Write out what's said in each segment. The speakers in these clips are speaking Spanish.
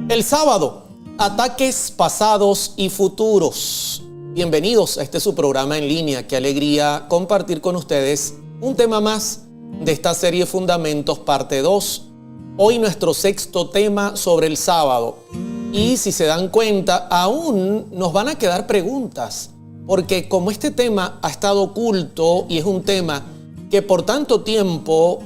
El sábado, ataques pasados y futuros. Bienvenidos a este su programa en línea. Qué alegría compartir con ustedes un tema más de esta serie Fundamentos, parte 2. Hoy nuestro sexto tema sobre el sábado. Y si se dan cuenta, aún nos van a quedar preguntas, porque como este tema ha estado oculto y es un tema que por tanto tiempo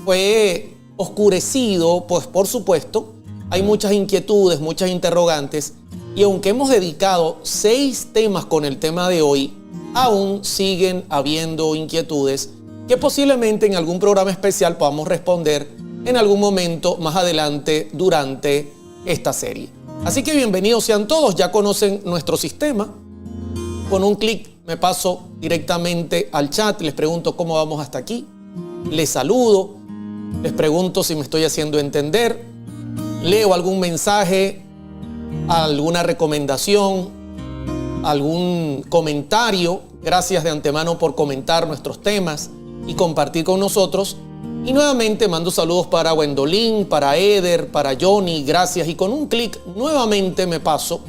fue oscurecido, pues por supuesto, hay muchas inquietudes, muchas interrogantes, y aunque hemos dedicado 6 temas con el tema de hoy, aún siguen habiendo inquietudes que posiblemente en algún programa especial podamos responder en algún momento más adelante durante esta serie. Así que bienvenidos sean todos, ya conocen nuestro sistema. Con un clic me paso directamente al chat, les pregunto cómo vamos hasta aquí, les saludo, les pregunto si me estoy haciendo entender, leo algún mensaje, alguna recomendación, algún comentario. Gracias de antemano por comentar nuestros temas y compartir con nosotros. Y nuevamente mando saludos para Wendolín, para Eder, para Johnny, gracias. Y con un clic nuevamente me paso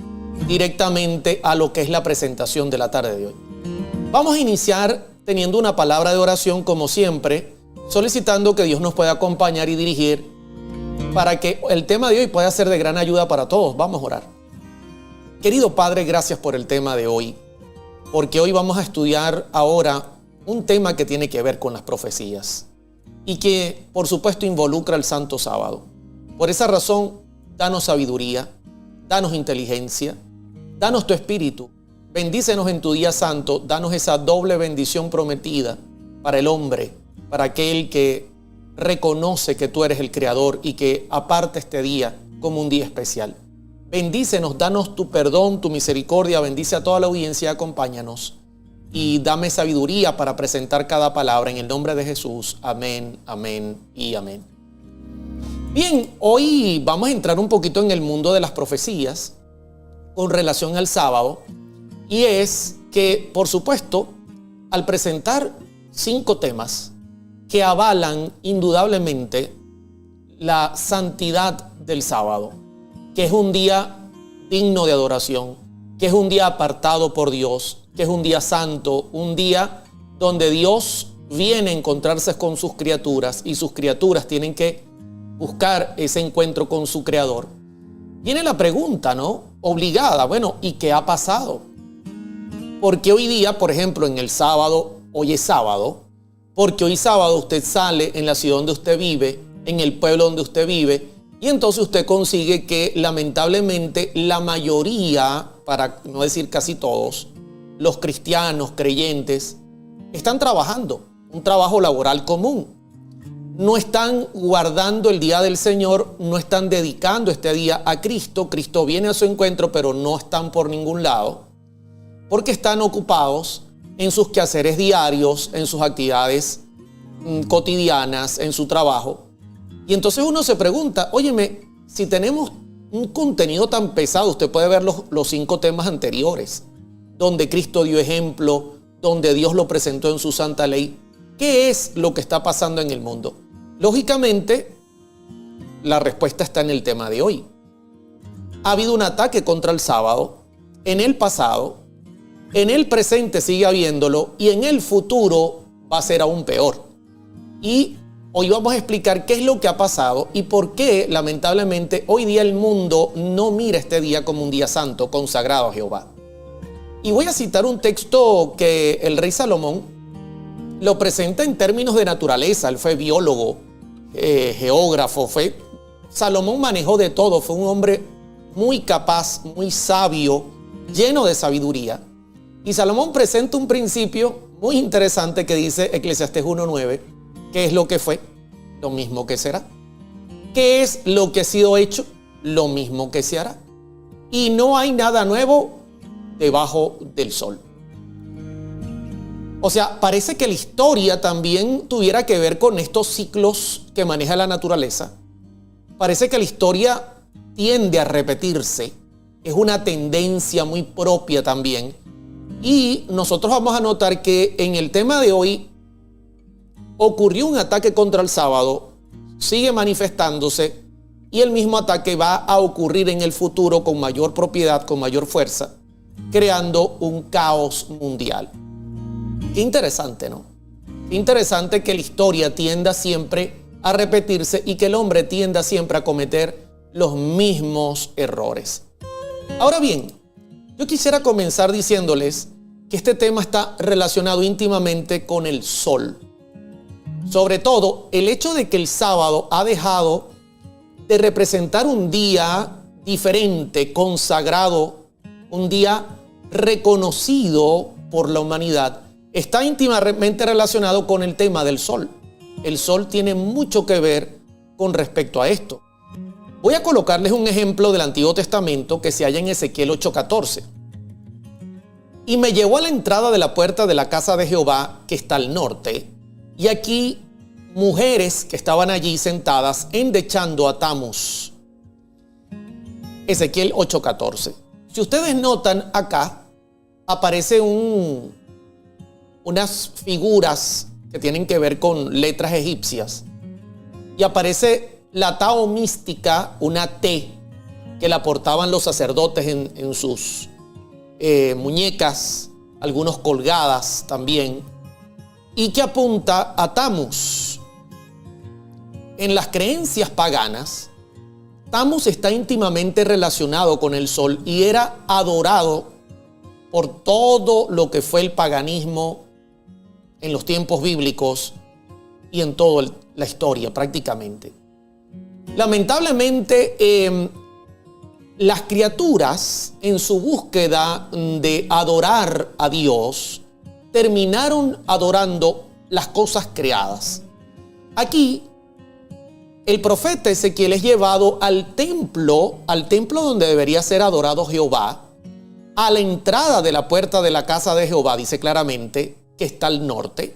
directamente a lo que es la presentación de la tarde de hoy. Vamos a iniciar teniendo una palabra de oración como siempre, solicitando que Dios nos pueda acompañar y dirigir para que el tema de hoy pueda ser de gran ayuda para todos. Vamos a orar. Querido Padre, gracias por el tema de hoy, porque hoy vamos a estudiar ahora un tema que tiene que ver con las profecías y que, por supuesto, involucra el Santo Sábado. Por esa razón, danos sabiduría, danos inteligencia, danos tu espíritu, bendícenos en tu día santo, danos esa doble bendición prometida para el hombre, para aquel que reconoce que tú eres el Creador y que aparta este día como un día especial. Bendícenos, danos tu perdón, tu misericordia, bendice a toda la audiencia, acompáñanos y dame sabiduría para presentar cada palabra en el nombre de Jesús. Amén, amén y amén. Bien, hoy vamos a entrar un poquito en el mundo de las profecías con relación al sábado, y es que, por supuesto, al presentar 5 temas que avalan indudablemente la santidad del sábado, que es un día digno de adoración, que es un día apartado por Dios, que es un día santo, un día donde Dios viene a encontrarse con sus criaturas y sus criaturas tienen que buscar ese encuentro con su Creador. Viene la pregunta, ¿no? Obligada, bueno, ¿y qué ha pasado? Porque hoy día, por ejemplo, en el sábado, hoy es sábado, porque hoy sábado usted sale en la ciudad donde usted vive, en el pueblo donde usted vive, y entonces usted consigue que lamentablemente la mayoría, para no decir casi todos, los cristianos, creyentes, están trabajando, un trabajo laboral común. No están guardando el día del Señor, no están dedicando este día a Cristo. Cristo viene a su encuentro, pero no están por ningún lado, porque están ocupados en sus quehaceres diarios, en sus actividades cotidianas, en su trabajo. Y entonces uno se pregunta, óyeme, si tenemos un contenido tan pesado, usted puede ver los 5 temas anteriores, donde Cristo dio ejemplo, donde Dios lo presentó en su santa ley. ¿Qué es lo que está pasando en el mundo? Lógicamente, la respuesta está en el tema de hoy. Ha habido un ataque contra el sábado, en el pasado, en el presente sigue habiéndolo y en el futuro va a ser aún peor. Y hoy vamos a explicar qué es lo que ha pasado y por qué, lamentablemente, hoy día el mundo no mira este día como un día santo, consagrado a Jehová. Y voy a citar un texto que el rey Salomón lo presenta en términos de naturaleza. Él fue biólogo, geógrafo. Salomón manejó de todo. Fue un hombre muy capaz, muy sabio, lleno de sabiduría. Y Salomón presenta un principio muy interesante que dice Eclesiastés 1:9. ¿Qué es lo que fue? Lo mismo que será. ¿Qué es lo que ha sido hecho? Lo mismo que se hará. Y no hay nada nuevo debajo del sol. O sea, parece que la historia también tuviera que ver con estos ciclos que maneja la naturaleza. Parece que la historia tiende a repetirse. Es una tendencia muy propia también. Y nosotros vamos a notar que en el tema de hoy ocurrió un ataque contra el sábado, sigue manifestándose y el mismo ataque va a ocurrir en el futuro con mayor propiedad, con mayor fuerza, creando un caos mundial. Qué interesante, ¿no? Qué interesante que la historia tienda siempre a repetirse y que el hombre tienda siempre a cometer los mismos errores. Ahora bien, yo quisiera comenzar diciéndoles que este tema está relacionado íntimamente con el sol. Sobre todo, el hecho de que el sábado ha dejado de representar un día diferente, consagrado, un día reconocido por la humanidad, está íntimamente relacionado con el tema del sol. El sol tiene mucho que ver con respecto a esto. Voy a colocarles un ejemplo del Antiguo Testamento que se halla en Ezequiel 8:14. Y me llevó a la entrada de la puerta de la casa de Jehová, que está al norte, y aquí mujeres que estaban allí sentadas endechando a Tamuz. Ezequiel 8:14. Si ustedes notan acá, aparece unas figuras que tienen que ver con letras egipcias. Y aparece la Tao mística, una T, que la portaban los sacerdotes en sus muñecas, algunos colgadas también, y que apunta a Tamuz. En las creencias paganas, Tamuz está íntimamente relacionado con el sol y era adorado por todo lo que fue el paganismo en los tiempos bíblicos y en toda la historia prácticamente. Lamentablemente, las criaturas en su búsqueda de adorar a Dios terminaron adorando las cosas creadas. Aquí, el profeta Ezequiel es llevado al templo donde debería ser adorado Jehová, a la entrada de la puerta de la casa de Jehová, dice claramente, que está al norte.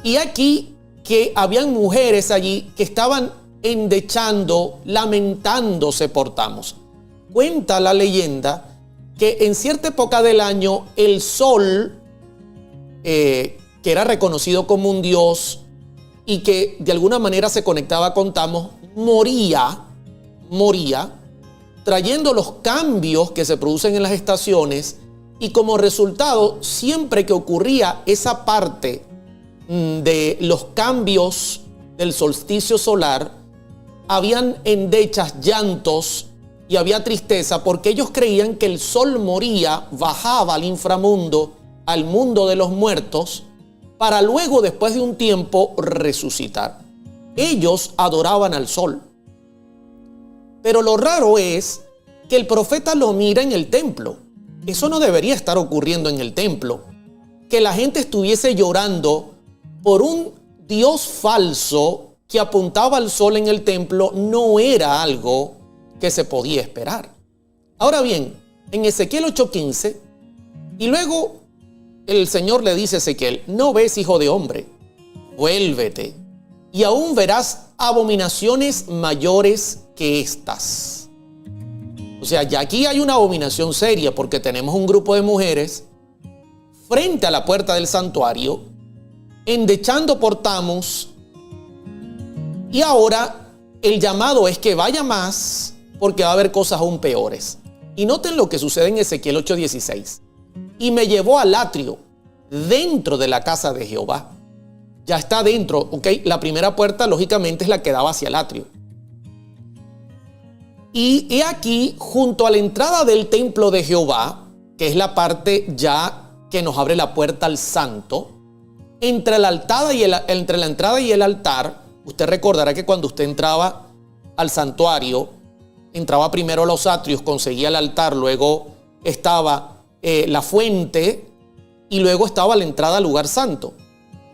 Y aquí que habían mujeres allí que estaban endechando, lamentándose por Tamuz. Cuenta la leyenda que en cierta época del año el sol, que era reconocido como un dios y que de alguna manera se conectaba con Tamuz, moría, trayendo los cambios que se producen en las estaciones, y como resultado, siempre que ocurría esa parte de los cambios del solsticio solar, habían endechas, llantos y había tristeza porque ellos creían que el sol moría, bajaba al inframundo, al mundo de los muertos, para luego, después de un tiempo, resucitar. Ellos adoraban al sol. Pero lo raro es que el profeta lo mira en el templo. Eso no debería estar ocurriendo en el templo. Que la gente estuviese llorando por un dios falso que apuntaba al sol en el templo no era algo que se podía esperar. Ahora bien, en Ezequiel 8:15, y luego el Señor le dice a Ezequiel: no ves, hijo de hombre, vuélvete, y aún verás abominaciones mayores que estas. O sea, ya aquí hay una abominación seria porque tenemos un grupo de mujeres frente a la puerta del santuario, endechando por Tamuz, y ahora el llamado es que vaya más porque va a haber cosas aún peores. Y noten lo que sucede en Ezequiel 8:16. Y me llevó al atrio dentro de la casa de Jehová. Ya está dentro, ¿ok? La primera puerta lógicamente es la que daba hacia el atrio. Y he aquí, junto a la entrada del templo de Jehová, que es la parte ya que nos abre la puerta al santo, entre la entrada y el altar, usted recordará que cuando usted entraba al santuario, entraba primero a los atrios, conseguía el altar, luego estaba la fuente y luego estaba la entrada al lugar santo.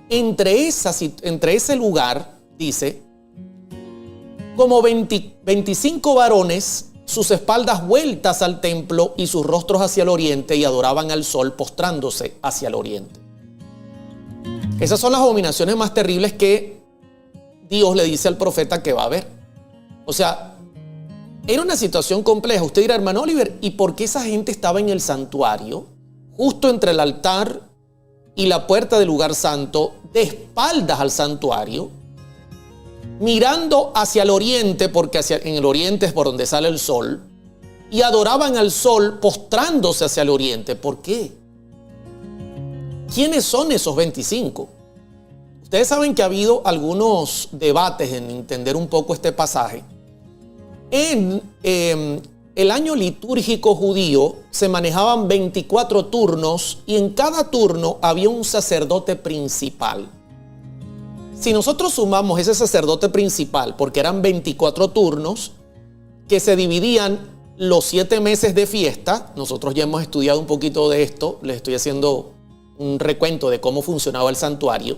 Entre ese lugar, dice, como 25 varones, sus espaldas vueltas al templo y sus rostros hacia el oriente, y adoraban al sol postrándose hacia el oriente. Esas son las abominaciones más terribles que Dios le dice al profeta que va a haber. O sea, era una situación compleja. Usted dirá: hermano Oliver, ¿y por qué esa gente estaba en el santuario, justo entre el altar y la puerta del lugar santo, de espaldas al santuario? mirando hacia el oriente, porque en el oriente es por donde sale el sol, y adoraban al sol postrándose hacia el oriente. ¿Por qué? ¿Quiénes son esos 25? Ustedes saben que ha habido algunos debates en entender un poco este pasaje. En el año litúrgico judío se manejaban 24 turnos y en cada turno había un sacerdote principal. Si nosotros sumamos ese sacerdote principal, porque eran 24 turnos que se dividían los 7 meses de fiesta, nosotros ya hemos estudiado un poquito de esto, les estoy haciendo un recuento de cómo funcionaba el santuario,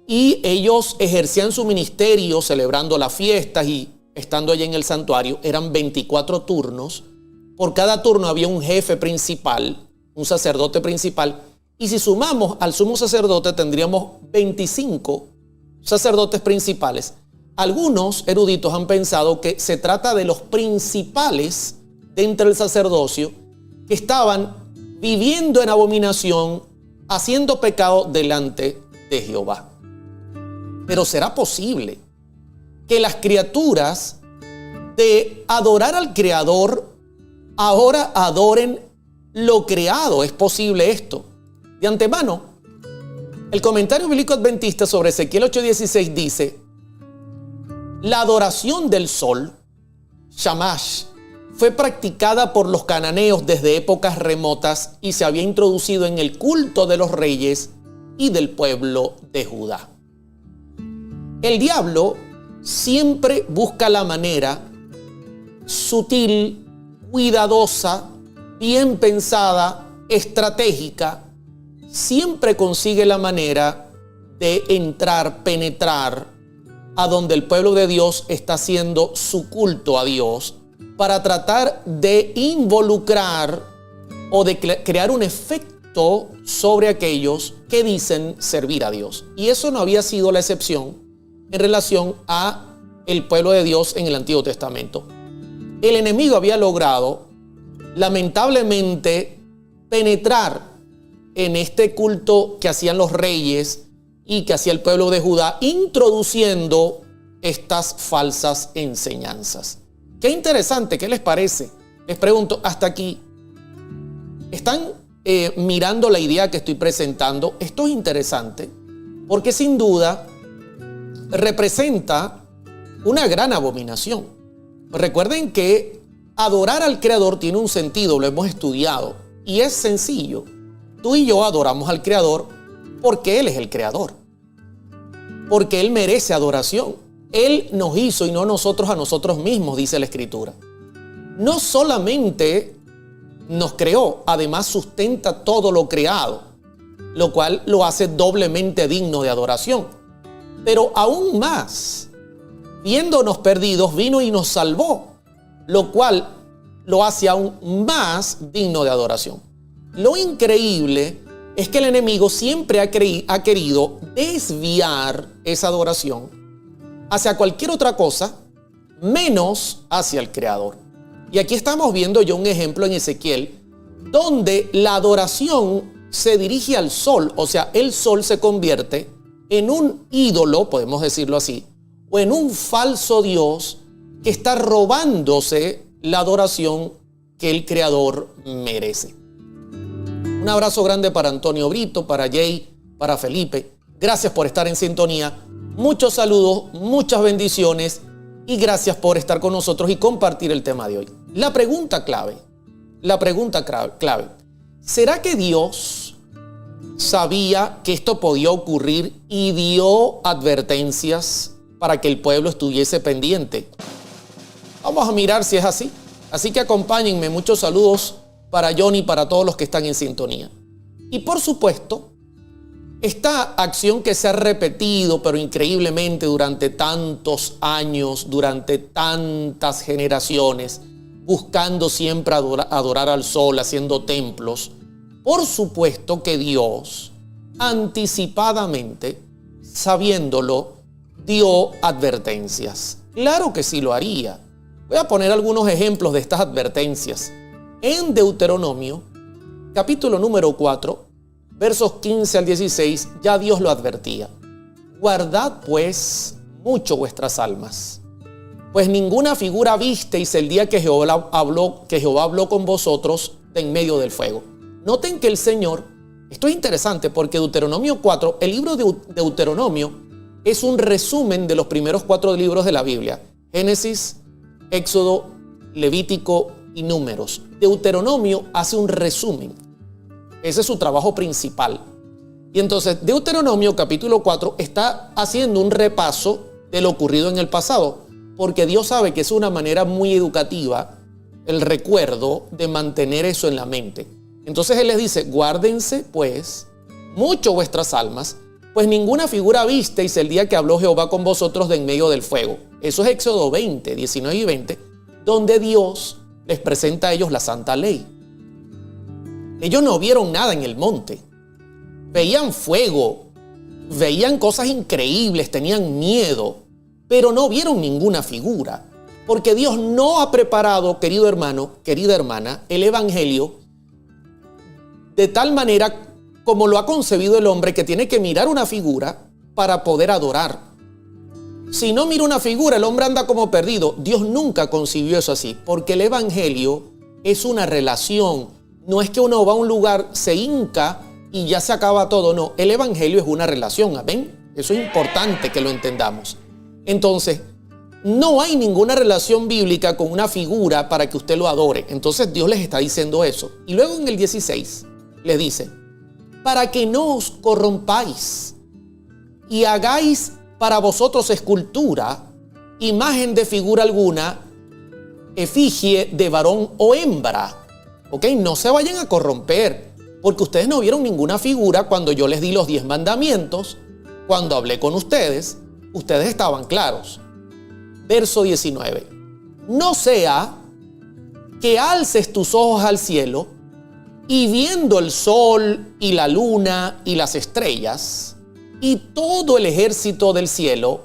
y ellos ejercían su ministerio celebrando las fiestas y estando allí en el santuario. Eran 24 turnos, por cada turno había un jefe principal, un sacerdote principal, y si sumamos al sumo sacerdote tendríamos 25 sacerdotes principales. Algunos eruditos han pensado que se trata de los principales dentro del sacerdocio que estaban viviendo en abominación, haciendo pecado delante de Jehová. Pero ¿será posible que las criaturas de adorar al Creador ahora adoren lo creado? ¿Es posible esto? De antemano, el comentario bíblico adventista sobre Ezequiel 8:16 dice: la adoración del sol, Shamash, fue practicada por los cananeos desde épocas remotas y se había introducido en el culto de los reyes y del pueblo de Judá. El diablo siempre busca la manera sutil, cuidadosa, bien pensada, estratégica, siempre consigue la manera de entrar, penetrar a donde el pueblo de Dios está haciendo su culto a Dios, para tratar de involucrar o de crear un efecto sobre aquellos que dicen servir a Dios. Y eso no había sido la excepción en relación a el pueblo de Dios en el Antiguo Testamento. El enemigo había logrado, lamentablemente, penetrar en este culto que hacían los reyes y que hacía el pueblo de Judá, introduciendo estas falsas enseñanzas. Qué interesante, ¿qué les parece? Les pregunto, hasta aquí, ¿están mirando la idea que estoy presentando? Esto es interesante porque sin duda representa una gran abominación. Recuerden que adorar al Creador tiene un sentido, lo hemos estudiado, y es sencillo. Tú y yo adoramos al Creador porque Él es el Creador, porque Él merece adoración. Él nos hizo y no nosotros a nosotros mismos, dice la Escritura. No solamente nos creó, además sustenta todo lo creado, lo cual lo hace doblemente digno de adoración. Pero aún más, viéndonos perdidos, vino y nos salvó, lo cual lo hace aún más digno de adoración. Lo increíble es que el enemigo siempre ha querido desviar esa adoración hacia cualquier otra cosa, menos hacia el Creador. Y aquí estamos viendo ya un ejemplo en Ezequiel, donde la adoración se dirige al sol, o sea, el sol se convierte en un ídolo, podemos decirlo así, o en un falso Dios que está robándose la adoración que el Creador merece. Un abrazo grande para Antonio Brito, para Jay, para Felipe. Gracias por estar en sintonía. Muchos saludos, muchas bendiciones y gracias por estar con nosotros y compartir el tema de hoy. La pregunta clave, ¿será que Dios sabía que esto podía ocurrir y dio advertencias para que el pueblo estuviese pendiente? Vamos a mirar si es así. Así que acompáñenme, muchos saludos para Johnny y para todos los que están en sintonía. Y por supuesto, esta acción que se ha repetido, pero increíblemente durante tantos años, durante tantas generaciones, buscando siempre adorar al sol, haciendo templos, por supuesto que Dios, anticipadamente, sabiéndolo, dio advertencias. Claro que sí lo haría. Voy a poner algunos ejemplos de estas advertencias. En Deuteronomio, capítulo número 4, versos 15 al 16, ya Dios lo advertía. Guardad pues mucho vuestras almas. Pues ninguna figura visteis el día que Jehová habló con vosotros de en medio del fuego. Noten que el Señor, esto es interesante porque Deuteronomio 4, el libro de Deuteronomio es un resumen de los primeros 4 libros de la Biblia. Génesis, Éxodo, Levítico y Números. Deuteronomio hace un resumen. Ese es su trabajo principal. Y entonces Deuteronomio capítulo 4 está haciendo un repaso de lo ocurrido en el pasado, porque Dios sabe que es una manera muy educativa el recuerdo de mantener eso en la mente. Entonces Él les dice, guárdense pues mucho vuestras almas, pues ninguna figura visteis el día que habló Jehová con vosotros de en medio del fuego. Eso es Éxodo 20, 19 y 20, donde Dios les presenta a ellos la santa ley. Ellos no vieron nada en el monte. Veían fuego, veían cosas increíbles, tenían miedo, pero no vieron ninguna figura. Porque Dios no ha preparado, querido hermano, querida hermana, el evangelio de tal manera como lo ha concebido el hombre, que tiene que mirar una figura para poder adorar. Si no mira una figura, el hombre anda como perdido. Dios nunca concibió eso así, porque el evangelio es una relación. No es que uno va a un lugar, se hinca y ya se acaba todo. No, el evangelio es una relación. Amén. Eso es importante que lo entendamos. Entonces, no hay ninguna relación bíblica con una figura para que usted lo adore. Entonces Dios les está diciendo eso. Y luego en el 16 les dice, para que no os corrompáis y hagáis para vosotros escultura, imagen de figura alguna, efigie de varón o hembra. ¿Ok? No se vayan a corromper, porque ustedes no vieron ninguna figura cuando yo les di los 10 mandamientos. Cuando hablé con ustedes estaban claros. Verso 19. No sea que alces tus ojos al cielo y viendo el sol y la luna y las estrellas y todo el ejército del cielo,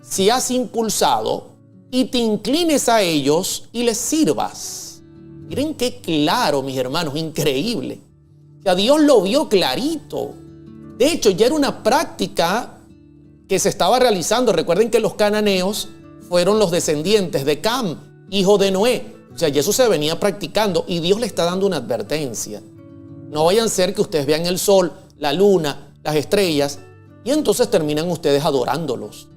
seas impulsado y te inclines a ellos y les sirvas. Miren qué claro, mis hermanos, increíble. O sea, Dios lo vio clarito. De hecho, ya era una práctica que se estaba realizando. Recuerden que los cananeos fueron los descendientes de Cam, hijo de Noé. O sea, y eso se venía practicando y Dios le está dando una advertencia. No vayan a ser que ustedes vean el sol, la luna, las estrellas y entonces terminan ustedes adorándolos.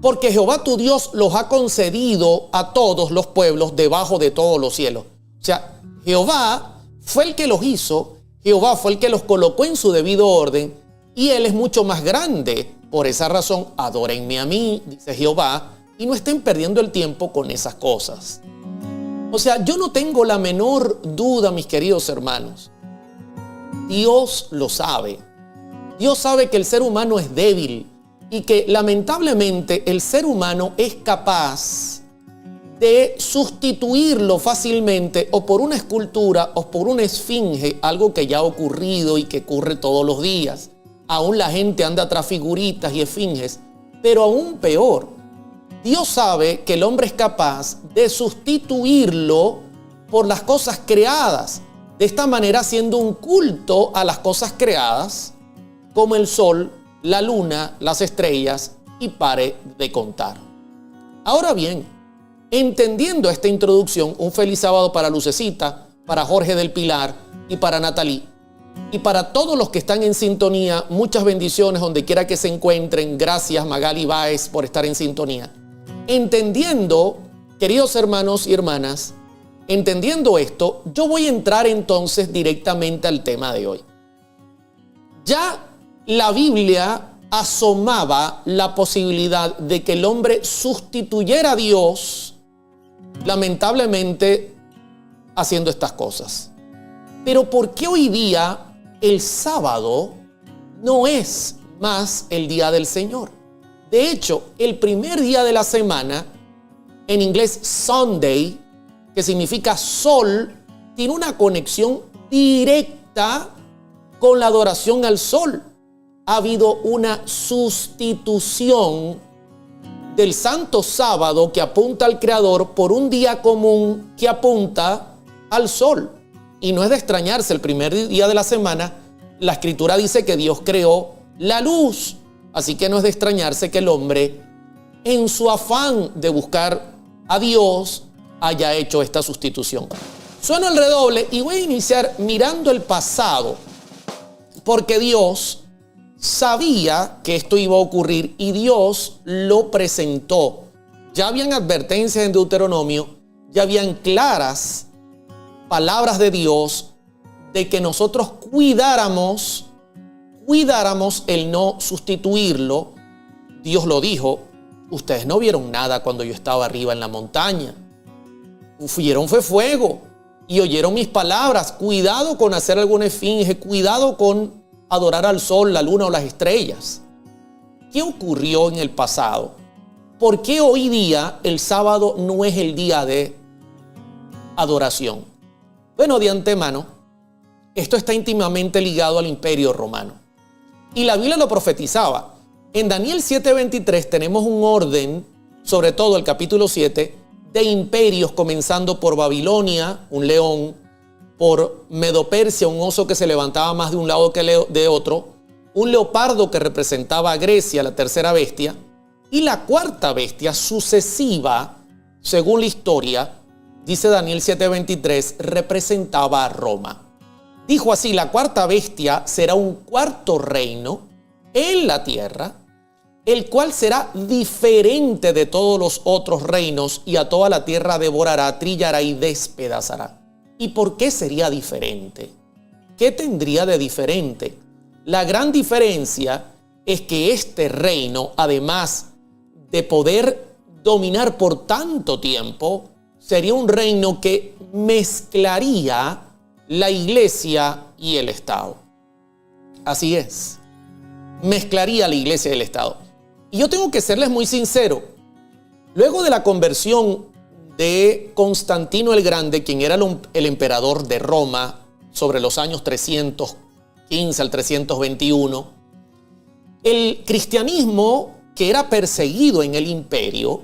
Porque Jehová tu Dios los ha concedido a todos los pueblos debajo de todos los cielos. O sea, Jehová fue el que los hizo, Jehová fue el que los colocó en su debido orden y Él es mucho más grande. Por esa razón, adórenme a mí, dice Jehová, y no estén perdiendo el tiempo con esas cosas. O sea, yo no tengo la menor duda, mis queridos hermanos. Dios lo sabe. Dios sabe que el ser humano es débil y que lamentablemente el ser humano es capaz de sustituirlo fácilmente o por una escultura o por una esfinge, algo que ya ha ocurrido y que ocurre todos los días. Aún la gente anda tras figuritas y esfinges, pero aún peor. Dios sabe que el hombre es capaz de sustituirlo por las cosas creadas. De esta manera, haciendo un culto a las cosas creadas, como el sol, la luna, las estrellas, y pare de contar. Ahora bien, entendiendo esta introducción, un feliz sábado para Lucecita, para Jorge del Pilar y para Natalí. Y para todos los que están en sintonía, muchas bendiciones donde quiera que se encuentren. Gracias, Magali Báez, por estar en sintonía. Entendiendo, queridos hermanos y hermanas, entendiendo esto, yo voy a entrar entonces directamente al tema de hoy. Ya la Biblia asomaba la posibilidad de que el hombre sustituyera a Dios, lamentablemente, haciendo estas cosas. Pero ¿por qué hoy día el sábado no es más el día del Señor? De hecho, el primer día de la semana, en inglés Sunday, que significa sol, tiene una conexión directa con la adoración al sol. Ha habido una sustitución del santo sábado que apunta al Creador por un día común que apunta al sol. Y no es de extrañarse, el primer día de la semana, la Escritura dice que Dios creó la luz. Así que no es de extrañarse que el hombre, en su afán de buscar a Dios, haya hecho esta sustitución. Sueno el redoble y voy a iniciar mirando el pasado, porque Dios sabía que esto iba a ocurrir y Dios lo presentó. Ya habían advertencias en Deuteronomio, ya habían claras palabras de Dios de que nosotros cuidáramos el no sustituirlo. Dios lo dijo: ustedes no vieron nada cuando yo estaba arriba en la montaña. Vieron fue fuego y oyeron mis palabras. Cuidado con hacer alguna esfinge, cuidado con adorar al sol, la luna o las estrellas. ¿Qué ocurrió en el pasado? ¿Por qué hoy día el sábado no es el día de adoración? Bueno, de antemano, esto está íntimamente ligado al Imperio Romano. Y la Biblia lo profetizaba. En Daniel 7:23 tenemos un orden, sobre todo el capítulo 7, de imperios, comenzando por Babilonia, un león, por Medo-Persia, un oso que se levantaba más de un lado que de otro, un leopardo que representaba a Grecia, la tercera bestia, y la cuarta bestia sucesiva, según la historia, dice Daniel 7:23, representaba a Roma. Dijo así: la cuarta bestia será un cuarto reino en la tierra, el cual será diferente de todos los otros reinos, y a toda la tierra devorará, trillará y despedazará. ¿Y por qué sería diferente? ¿Qué tendría de diferente? La gran diferencia es que este reino, además de poder dominar por tanto tiempo, sería un reino que mezclaría la iglesia y el Estado. Así es, mezclaría la iglesia y el Estado. Y yo tengo que serles muy sincero. Luego de la conversión de Constantino el Grande, quien era el emperador de Roma sobre los años 315 al 321, el cristianismo que era perseguido en el imperio,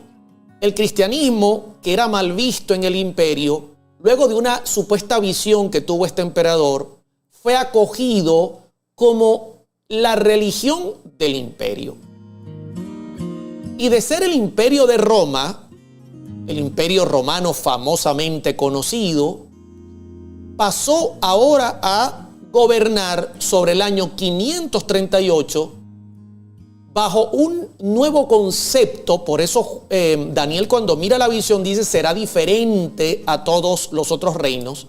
el cristianismo que era mal visto en el imperio, luego de una supuesta visión que tuvo este emperador, fue acogido como la religión del imperio. Y de ser el imperio de Roma, el imperio romano famosamente conocido, pasó ahora a gobernar sobre el año 538 bajo un nuevo concepto. Por eso Daniel, cuando mira la visión, dice: será diferente a todos los otros reinos.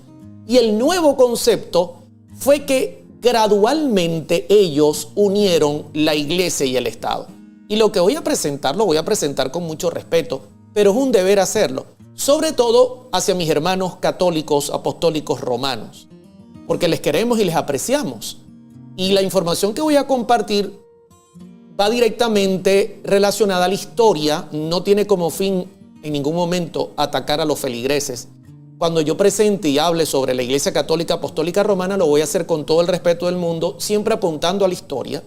Y el nuevo concepto fue que gradualmente ellos unieron la iglesia y el Estado. Y lo que voy a presentar, lo voy a presentar con mucho respeto, pero es un deber hacerlo, sobre todo hacia mis hermanos católicos, apostólicos, romanos, porque les queremos y les apreciamos. Y la información que voy a compartir va directamente relacionada a la historia, no tiene como fin en ningún momento atacar a los feligreses. Cuando yo presente y hable sobre la Iglesia Católica Apostólica Romana, lo voy a hacer con todo el respeto del mundo, siempre apuntando a la historia.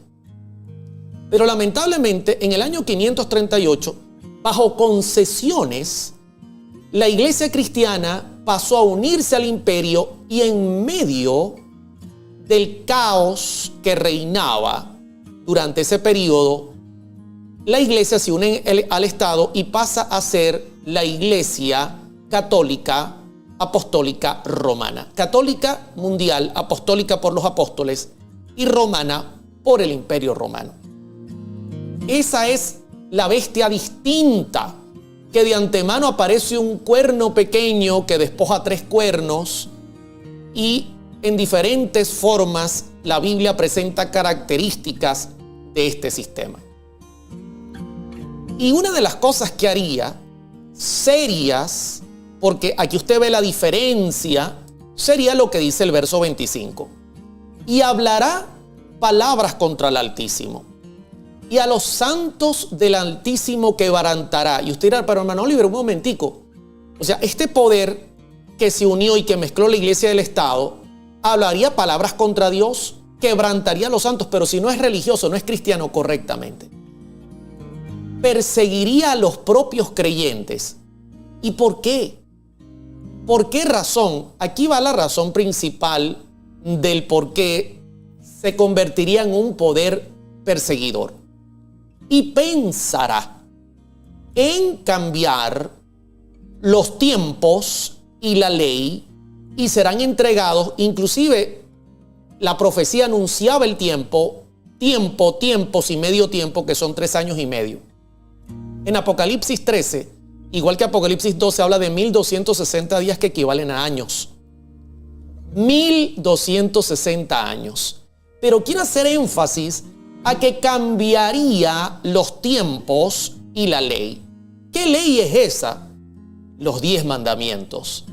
Pero lamentablemente, en el año 538, bajo concesiones, la iglesia cristiana pasó a unirse al imperio, y en medio del caos que reinaba durante ese periodo, la iglesia se une al Estado y pasa a ser la Iglesia Católica Apostólica Romana. Católica mundial, apostólica por los apóstoles, y romana por el Imperio Romano. Esa es la bestia distinta, que de antemano aparece un cuerno pequeño que despoja 3 cuernos, y en diferentes formas la Biblia presenta características de este sistema. Y una de las cosas que haría serias, porque aquí usted ve la diferencia, sería lo que dice el verso 25. Y hablará palabras contra el Altísimo, y a los santos del Altísimo quebrantará. Y usted dirá: pero hermano Oliver, un momentico. O sea, este poder que se unió y que mezcló la iglesia y el Estado, hablaría palabras contra Dios, quebrantaría a los santos, pero si no es religioso, no es cristiano correctamente. Perseguiría a los propios creyentes. ¿Y por qué? ¿Por qué razón? Aquí va la razón principal del por qué se convertiría en un poder perseguidor. y pensará en cambiar los tiempos y la ley y serán entregados. Inclusive la profecía anunciaba el tiempos y medio tiempo, que son 3 años y medio. En Apocalipsis 13, igual que Apocalipsis 12, habla de 1260 días que equivalen a años. 1260 años. Pero quiero hacer énfasis a que cambiaría los tiempos y la ley. ¿Qué ley es esa? Los 10 mandamientos.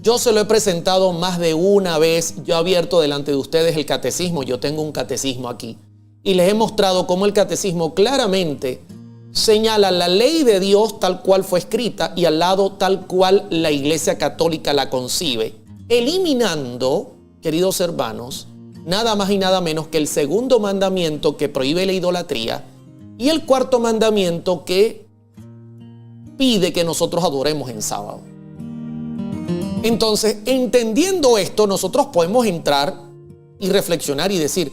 Yo se lo he presentado más de una vez. Yo he abierto delante de ustedes el catecismo. Yo tengo un catecismo aquí. Y les he mostrado cómo el catecismo claramente señala la ley de Dios tal cual fue escrita y al lado tal cual la Iglesia Católica la concibe, eliminando, queridos hermanos, nada más y nada menos que el segundo mandamiento que prohíbe la idolatría y el cuarto mandamiento que pide que nosotros adoremos en sábado. Entonces, entendiendo esto, nosotros podemos entrar y reflexionar y decir,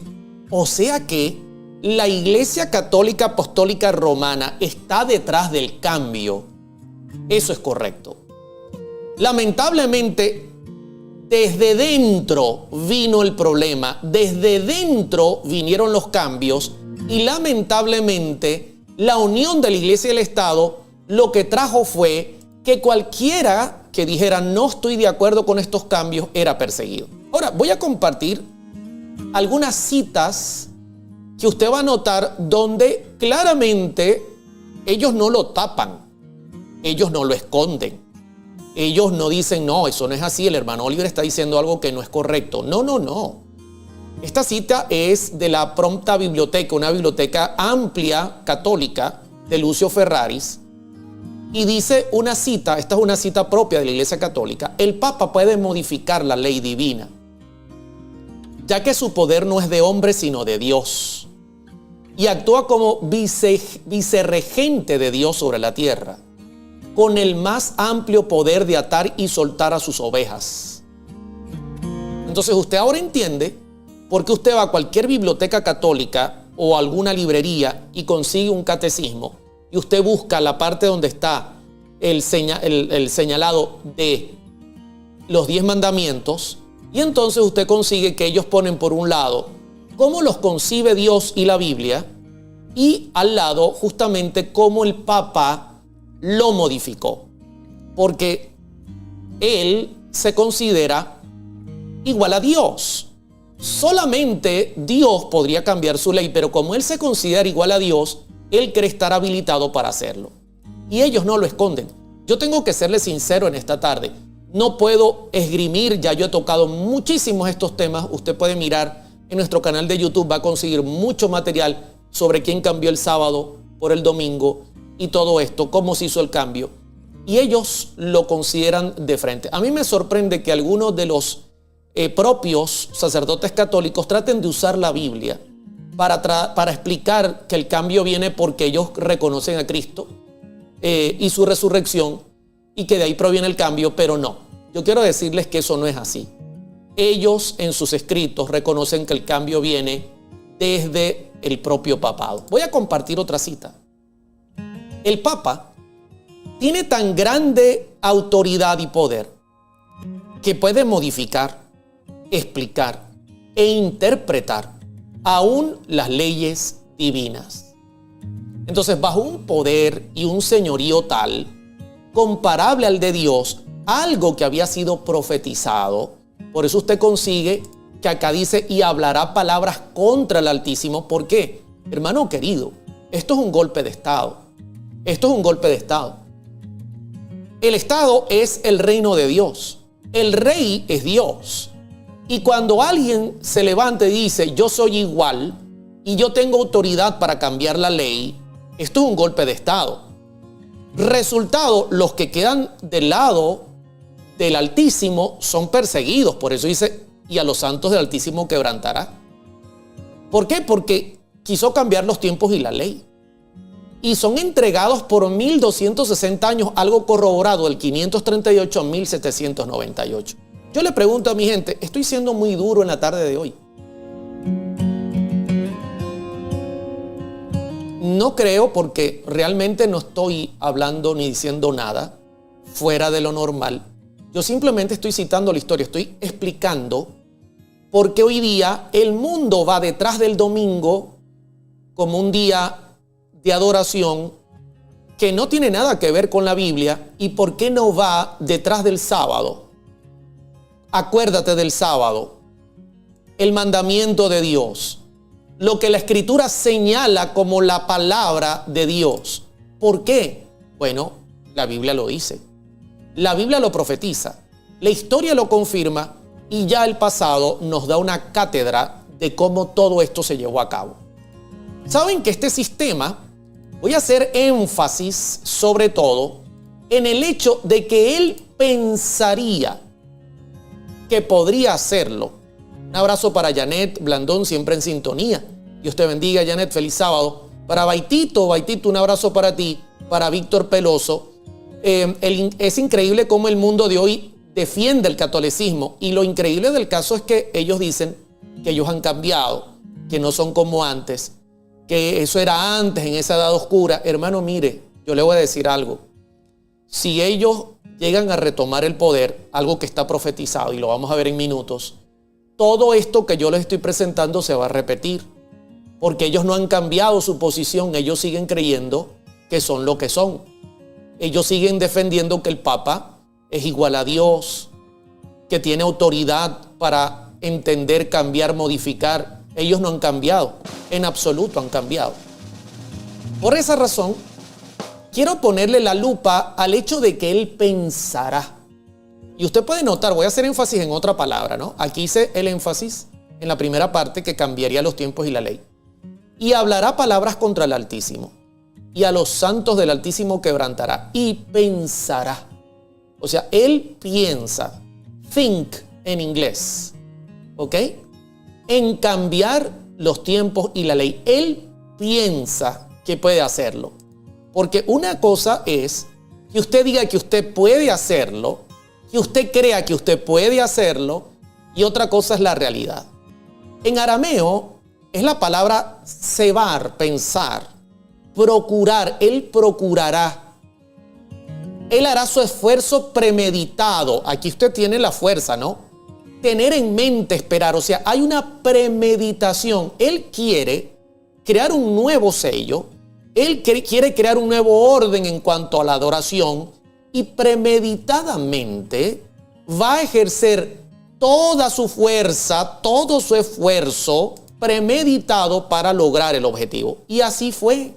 o sea que la Iglesia Católica Apostólica Romana está detrás del cambio. Eso es correcto. Lamentablemente, desde dentro vino el problema, desde dentro vinieron los cambios y lamentablemente la unión de la Iglesia y el Estado lo que trajo fue que cualquiera que dijera no estoy de acuerdo con estos cambios era perseguido. Ahora voy a compartir algunas citas que usted va a notar donde claramente ellos no lo tapan, ellos no lo esconden. Ellos no dicen, no, eso no es así, el hermano Oliver está diciendo algo que no es correcto. No. Esta cita es de la Prompta Biblioteca, una biblioteca amplia católica de Lucio Ferraris. Y dice una cita, esta es una cita propia de la Iglesia Católica: el Papa puede modificar la ley divina, ya que su poder no es de hombre sino de Dios, y actúa como vicerregente de Dios sobre la tierra, con el más amplio poder de atar y soltar a sus ovejas. Entonces usted ahora entiende por qué usted va a cualquier biblioteca católica o alguna librería y consigue un catecismo y usted busca la parte donde está el señalado de los 10 mandamientos y entonces usted consigue que ellos ponen por un lado cómo los concibe Dios y la Biblia y al lado justamente cómo el Papa lo modificó, porque él se considera igual a Dios. Solamente Dios podría cambiar su ley, pero como él se considera igual a Dios, él cree estar habilitado para hacerlo. Y ellos no lo esconden. Yo tengo que serles sincero en esta tarde. No puedo esgrimir, ya yo he tocado muchísimos estos temas. Usted puede mirar en nuestro canal de YouTube, va a conseguir mucho material sobre quién cambió el sábado por el domingo y todo esto, cómo se hizo el cambio. Y ellos lo consideran de frente. A mí me sorprende que algunos de los propios sacerdotes católicos traten de usar la Biblia para explicar que el cambio viene porque ellos reconocen a Cristo y su resurrección y que de ahí proviene el cambio, pero no. Yo quiero decirles que eso no es así. Ellos en sus escritos reconocen que el cambio viene desde el propio papado. Voy a compartir otra cita. El Papa tiene tan grande autoridad y poder que puede modificar, explicar e interpretar aún las leyes divinas. Entonces, bajo un poder y un señorío tal, comparable al de Dios, algo que había sido profetizado, por eso usted consigue que acá dice, y hablará palabras contra el Altísimo. ¿Por qué? Hermano querido, esto es un golpe de Estado. Esto es un golpe de Estado. El Estado es el reino de Dios. El rey es Dios. Y cuando alguien se levanta y dice, yo soy igual y yo tengo autoridad para cambiar la ley, esto es un golpe de Estado. Resultado, los que quedan del lado del Altísimo son perseguidos. Por eso dice, y a los santos del Altísimo quebrantará. ¿Por qué? Porque quiso cambiar los tiempos y la ley. Y son entregados por 1260 años, algo corroborado del 538 a 1798. Yo le pregunto a mi gente, estoy siendo muy duro en la tarde de hoy. No creo, porque realmente no estoy hablando ni diciendo nada fuera de lo normal. Yo simplemente estoy citando la historia, estoy explicando por qué hoy día el mundo va detrás del domingo como un día de adoración que no tiene nada que ver con la Biblia, y por qué no va detrás del sábado. Acuérdate del sábado, el mandamiento de Dios, lo que la Escritura señala como la palabra de Dios. ¿Por qué? Bueno, la Biblia lo dice. La Biblia lo profetiza. La historia lo confirma, y ya el pasado nos da una cátedra de cómo todo esto se llevó a cabo. ¿Saben que este sistema, voy a hacer énfasis sobre todo en el hecho de que él pensaría que podría hacerlo? Un abrazo para Janet Blandón, siempre en sintonía. Dios te bendiga, Janet, feliz sábado. Para Baitito, un abrazo para ti. Para Víctor Peloso. Es increíble cómo el mundo de hoy defiende el catolicismo, y lo increíble del caso es que ellos dicen que ellos han cambiado, que no son como antes, que eso era antes, en esa edad oscura. Hermano, mire, yo le voy a decir algo. Si ellos llegan a retomar el poder, algo que está profetizado y lo vamos a ver en minutos, todo esto que yo les estoy presentando se va a repetir, porque ellos no han cambiado su posición. Ellos siguen creyendo que son lo que son. Ellos siguen defendiendo que el Papa es igual a Dios, que tiene autoridad para entender, cambiar, modificar. Ellos no han cambiado, en absoluto han cambiado. Por esa razón, quiero ponerle la lupa al hecho de que él pensará. Y usted puede notar, voy a hacer énfasis en otra palabra, ¿no? Aquí hice el énfasis en la primera parte, que cambiaría los tiempos y la ley. Y hablará palabras contra el Altísimo, y a los santos del Altísimo quebrantará, y pensará. O sea, él piensa, think en inglés, ¿ok? En cambiar los tiempos y la ley. Él piensa que puede hacerlo. Porque una cosa es que usted diga que usted puede hacerlo, que usted crea que usted puede hacerlo, y otra cosa es la realidad. En arameo es la palabra sebar, pensar, procurar. Él procurará. Él hará su esfuerzo premeditado. Aquí usted tiene la fuerza, ¿no? Tener en mente, esperar. O sea, hay una premeditación. Él quiere crear un nuevo sello. Él quiere crear un nuevo orden en cuanto a la adoración, y premeditadamente va a ejercer toda su fuerza, todo su esfuerzo premeditado para lograr el objetivo. Y así fue.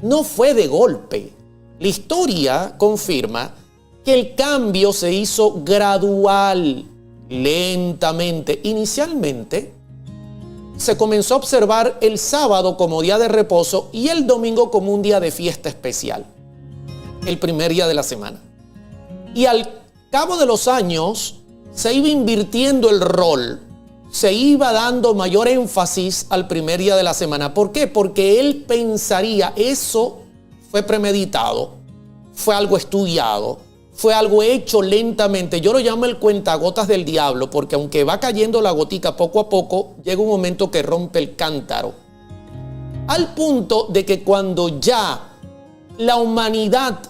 No fue de golpe. La historia confirma que el cambio se hizo gradual, lentamente. Inicialmente se comenzó a observar el sábado como día de reposo y el domingo como un día de fiesta especial, el primer día de la semana. Y al cabo de los años se iba invirtiendo el rol, se iba dando mayor énfasis al primer día de la semana. ¿Por qué? Porque él pensaría, eso fue premeditado, fue algo estudiado, fue algo hecho lentamente. Yo lo llamo el cuentagotas del diablo, porque aunque va cayendo la gotica poco a poco, llega un momento que rompe el cántaro. Al punto de que cuando ya la humanidad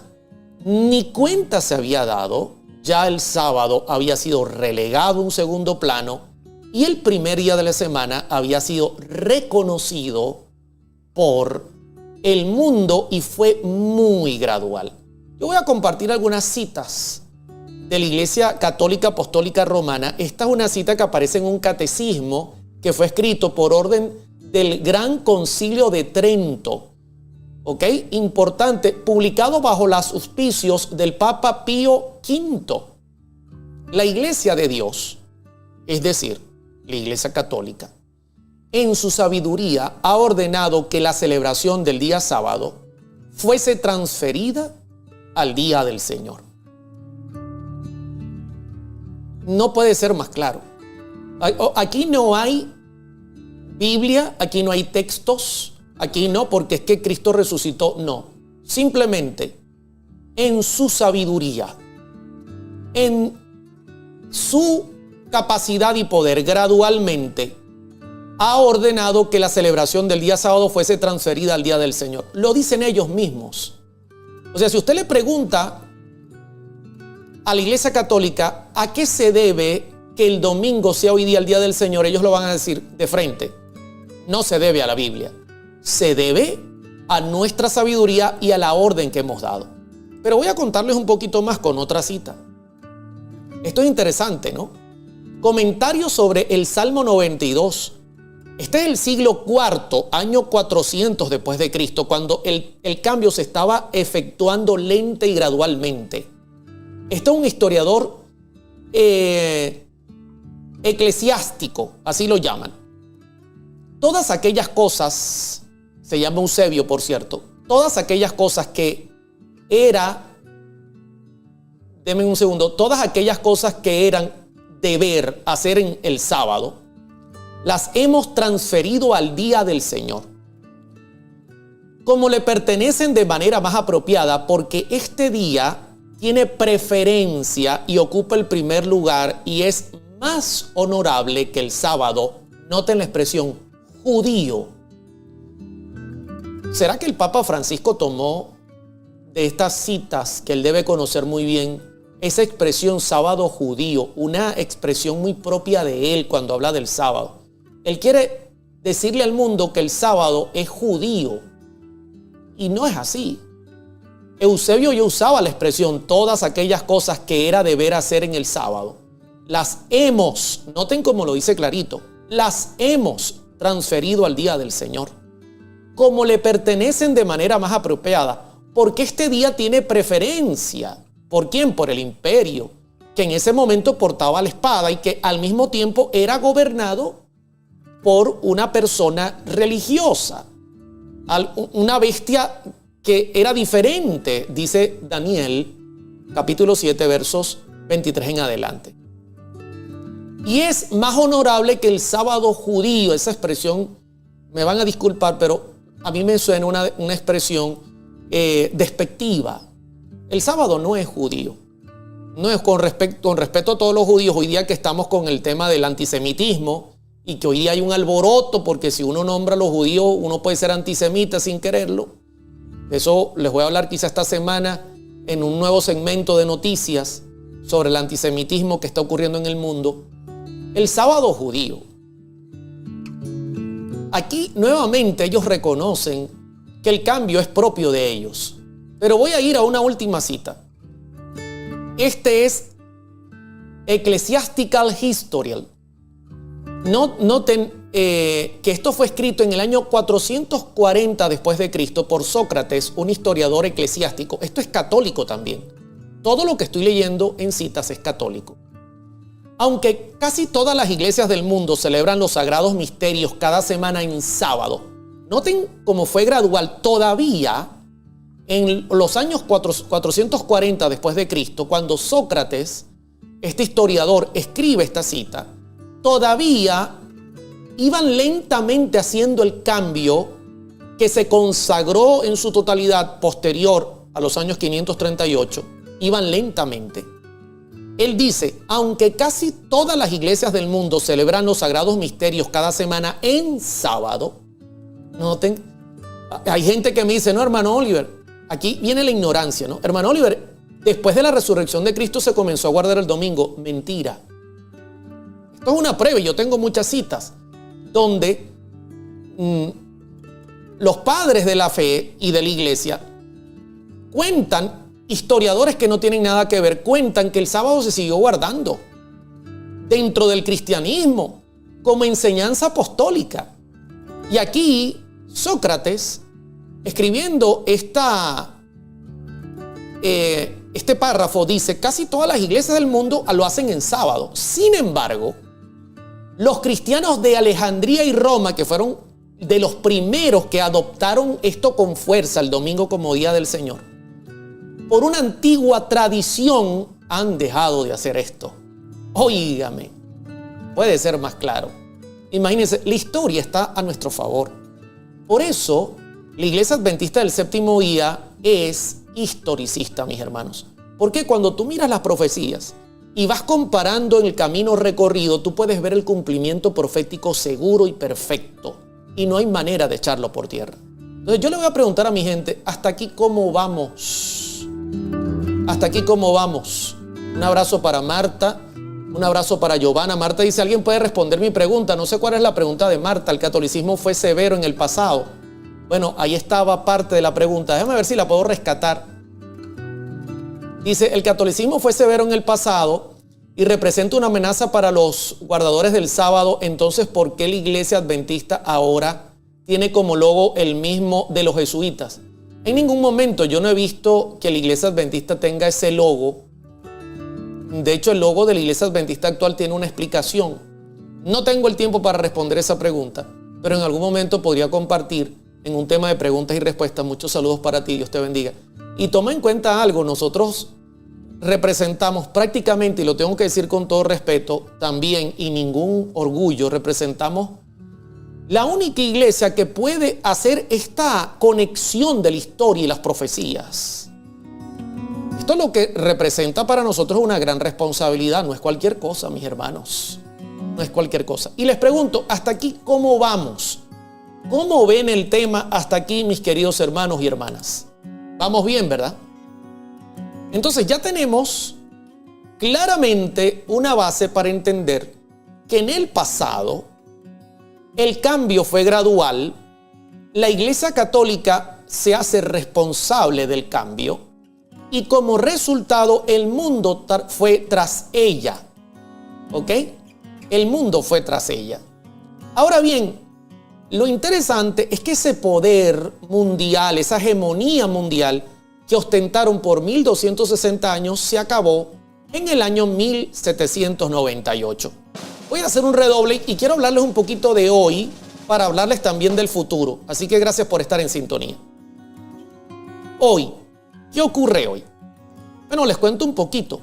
ni cuenta se había dado, ya el sábado había sido relegado a un segundo plano, y el primer día de la semana había sido reconocido por el mundo, y fue muy gradual. Yo voy a compartir algunas citas de la Iglesia Católica Apostólica Romana. Esta es una cita que aparece en un catecismo que fue escrito por orden del Gran Concilio de Trento. ¿Ok? Importante, publicado bajo los auspicios del Papa Pío V. La Iglesia de Dios, es decir, la Iglesia Católica, en su sabiduría ha ordenado que la celebración del día sábado fuese transferida al día del Señor. No puede ser más claro. Aquí no hay Biblia, aquí no hay textos, aquí no, porque es que Cristo resucitó. No, simplemente en su sabiduría, en su capacidad y poder, gradualmente ha ordenado que la celebración del día sábado fuese transferida al día del Señor. Lo dicen ellos mismos. O sea, si usted le pregunta a la Iglesia Católica a qué se debe que el domingo sea hoy día el día del Señor, ellos lo van a decir de frente. No se debe a la Biblia. Se debe a nuestra sabiduría y a la orden que hemos dado. Pero voy a contarles un poquito más con otra cita. Esto es interesante, ¿no? Comentarios sobre el Salmo 92. Este es el siglo IV, año 400 después de Cristo, cuando el cambio se estaba efectuando lenta y gradualmente. Este es un historiador eclesiástico, así lo llaman. Todas aquellas cosas, se llama Eusebio, por cierto, todas aquellas cosas que denme un segundo, todas aquellas cosas que eran deber hacer en el sábado, las hemos transferido al día del Señor, como le pertenecen de manera más apropiada, porque este día tiene preferencia y ocupa el primer lugar y es más honorable que el sábado. Noten la expresión judío. ¿Será que el Papa Francisco tomó de estas citas que él debe conocer muy bien esa expresión sábado judío, una expresión muy propia de él cuando habla del sábado? Él quiere decirle al mundo que el sábado es judío y no es así. Eusebio ya usaba la expresión todas aquellas cosas que era deber hacer en el sábado. Las hemos, noten cómo lo dice clarito, las hemos transferido al día del Señor, como le pertenecen de manera más apropiada, porque este día tiene preferencia. ¿Por quién? Por el imperio, que en ese momento portaba la espada y que al mismo tiempo era gobernado por una persona religiosa, una bestia que era diferente, dice Daniel, capítulo 7, versos 23 en adelante. Y es más honorable que el sábado judío. Esa expresión, me van a disculpar, pero a mí me suena una expresión despectiva. El sábado no es judío. No es con respeto a todos los judíos. Hoy día que estamos con el tema del antisemitismo y que hoy día hay un alboroto porque si uno nombra a los judíos, uno puede ser antisemita sin quererlo. Eso les voy a hablar quizá esta semana en un nuevo segmento de noticias sobre el antisemitismo que está ocurriendo en el mundo. El sábado judío. Aquí nuevamente ellos reconocen que el cambio es propio de ellos. Pero voy a ir a una última cita. Este es Ecclesiastical Historial. Noten que esto fue escrito en el año 440 después de Cristo por Sócrates, un historiador eclesiástico. Esto es católico también. Todo lo que estoy leyendo en citas es católico. Aunque casi todas las iglesias del mundo celebran los sagrados misterios cada semana en sábado, noten cómo fue gradual. Todavía en los años 440 después de Cristo, cuando Sócrates, este historiador, escribe esta cita, todavía iban lentamente haciendo el cambio que se consagró en su totalidad posterior a los años 538. Iban lentamente. Él dice, aunque casi todas las iglesias del mundo celebran los sagrados misterios cada semana en sábado, noten, hay gente que me dice, no, hermano Oliver, aquí viene la ignorancia, ¿no? Hermano Oliver, después de la resurrección de Cristo se comenzó a guardar el domingo. Mentira. Esto es una prueba y yo tengo muchas citas donde los padres de la fe y de la iglesia cuentan, historiadores que no tienen nada que ver, cuentan que el sábado se siguió guardando dentro del cristianismo como enseñanza apostólica. Y aquí Sócrates, escribiendo este párrafo, dice, casi todas las iglesias del mundo lo hacen en sábado. Sin embargo, los cristianos de Alejandría y Roma, que fueron de los primeros que adoptaron esto con fuerza, el domingo como día del Señor, por una antigua tradición han dejado de hacer esto. Óigame, puede ser más claro. Imagínense, la historia está a nuestro favor. Por eso, la Iglesia Adventista del Séptimo Día es historicista, mis hermanos. Porque cuando tú miras las profecías y vas comparando en el camino recorrido, tú puedes ver el cumplimiento profético seguro y perfecto. Y no hay manera de echarlo por tierra. Entonces yo le voy a preguntar a mi gente, ¿hasta aquí cómo vamos? ¿Hasta aquí cómo vamos? Un abrazo para Marta, un abrazo para Giovanna. Marta dice, ¿alguien puede responder mi pregunta? No sé cuál es la pregunta de Marta. ¿El catolicismo fue severo en el pasado? Bueno, ahí estaba parte de la pregunta. Déjame ver si la puedo rescatar. Dice, el catolicismo fue severo en el pasado y representa una amenaza para los guardadores del sábado. Entonces, ¿por qué la iglesia adventista ahora tiene como logo el mismo de los jesuitas? En ningún momento yo no he visto que la iglesia adventista tenga ese logo. De hecho, el logo de la iglesia adventista actual tiene una explicación. No tengo el tiempo para responder esa pregunta, pero en algún momento podría compartir en un tema de preguntas y respuestas. Muchos saludos para ti, Dios te bendiga. Y toma en cuenta algo, nosotros representamos prácticamente, y lo tengo que decir con todo respeto también y ningún orgullo, representamos la única iglesia que puede hacer esta conexión de la historia y las profecías. Esto es lo que representa para nosotros una gran responsabilidad, no es cualquier cosa, mis hermanos, no es cualquier cosa. Y les pregunto, ¿hasta aquí cómo vamos? ¿Cómo ven el tema hasta aquí, mis queridos hermanos y hermanas? Vamos bien, ¿verdad? Entonces ya tenemos claramente una base para entender que en el pasado el cambio fue gradual, la Iglesia Católica se hace responsable del cambio y como resultado el mundo fue tras ella. ¿Ok? El mundo fue tras ella. Ahora bien, lo interesante es que ese poder mundial, esa hegemonía mundial que ostentaron por 1260 años se acabó en el año 1798. Voy a hacer un redoble y quiero hablarles un poquito de hoy para hablarles también del futuro. Así que gracias por estar en sintonía. Hoy, ¿qué ocurre hoy? Bueno, les cuento un poquito.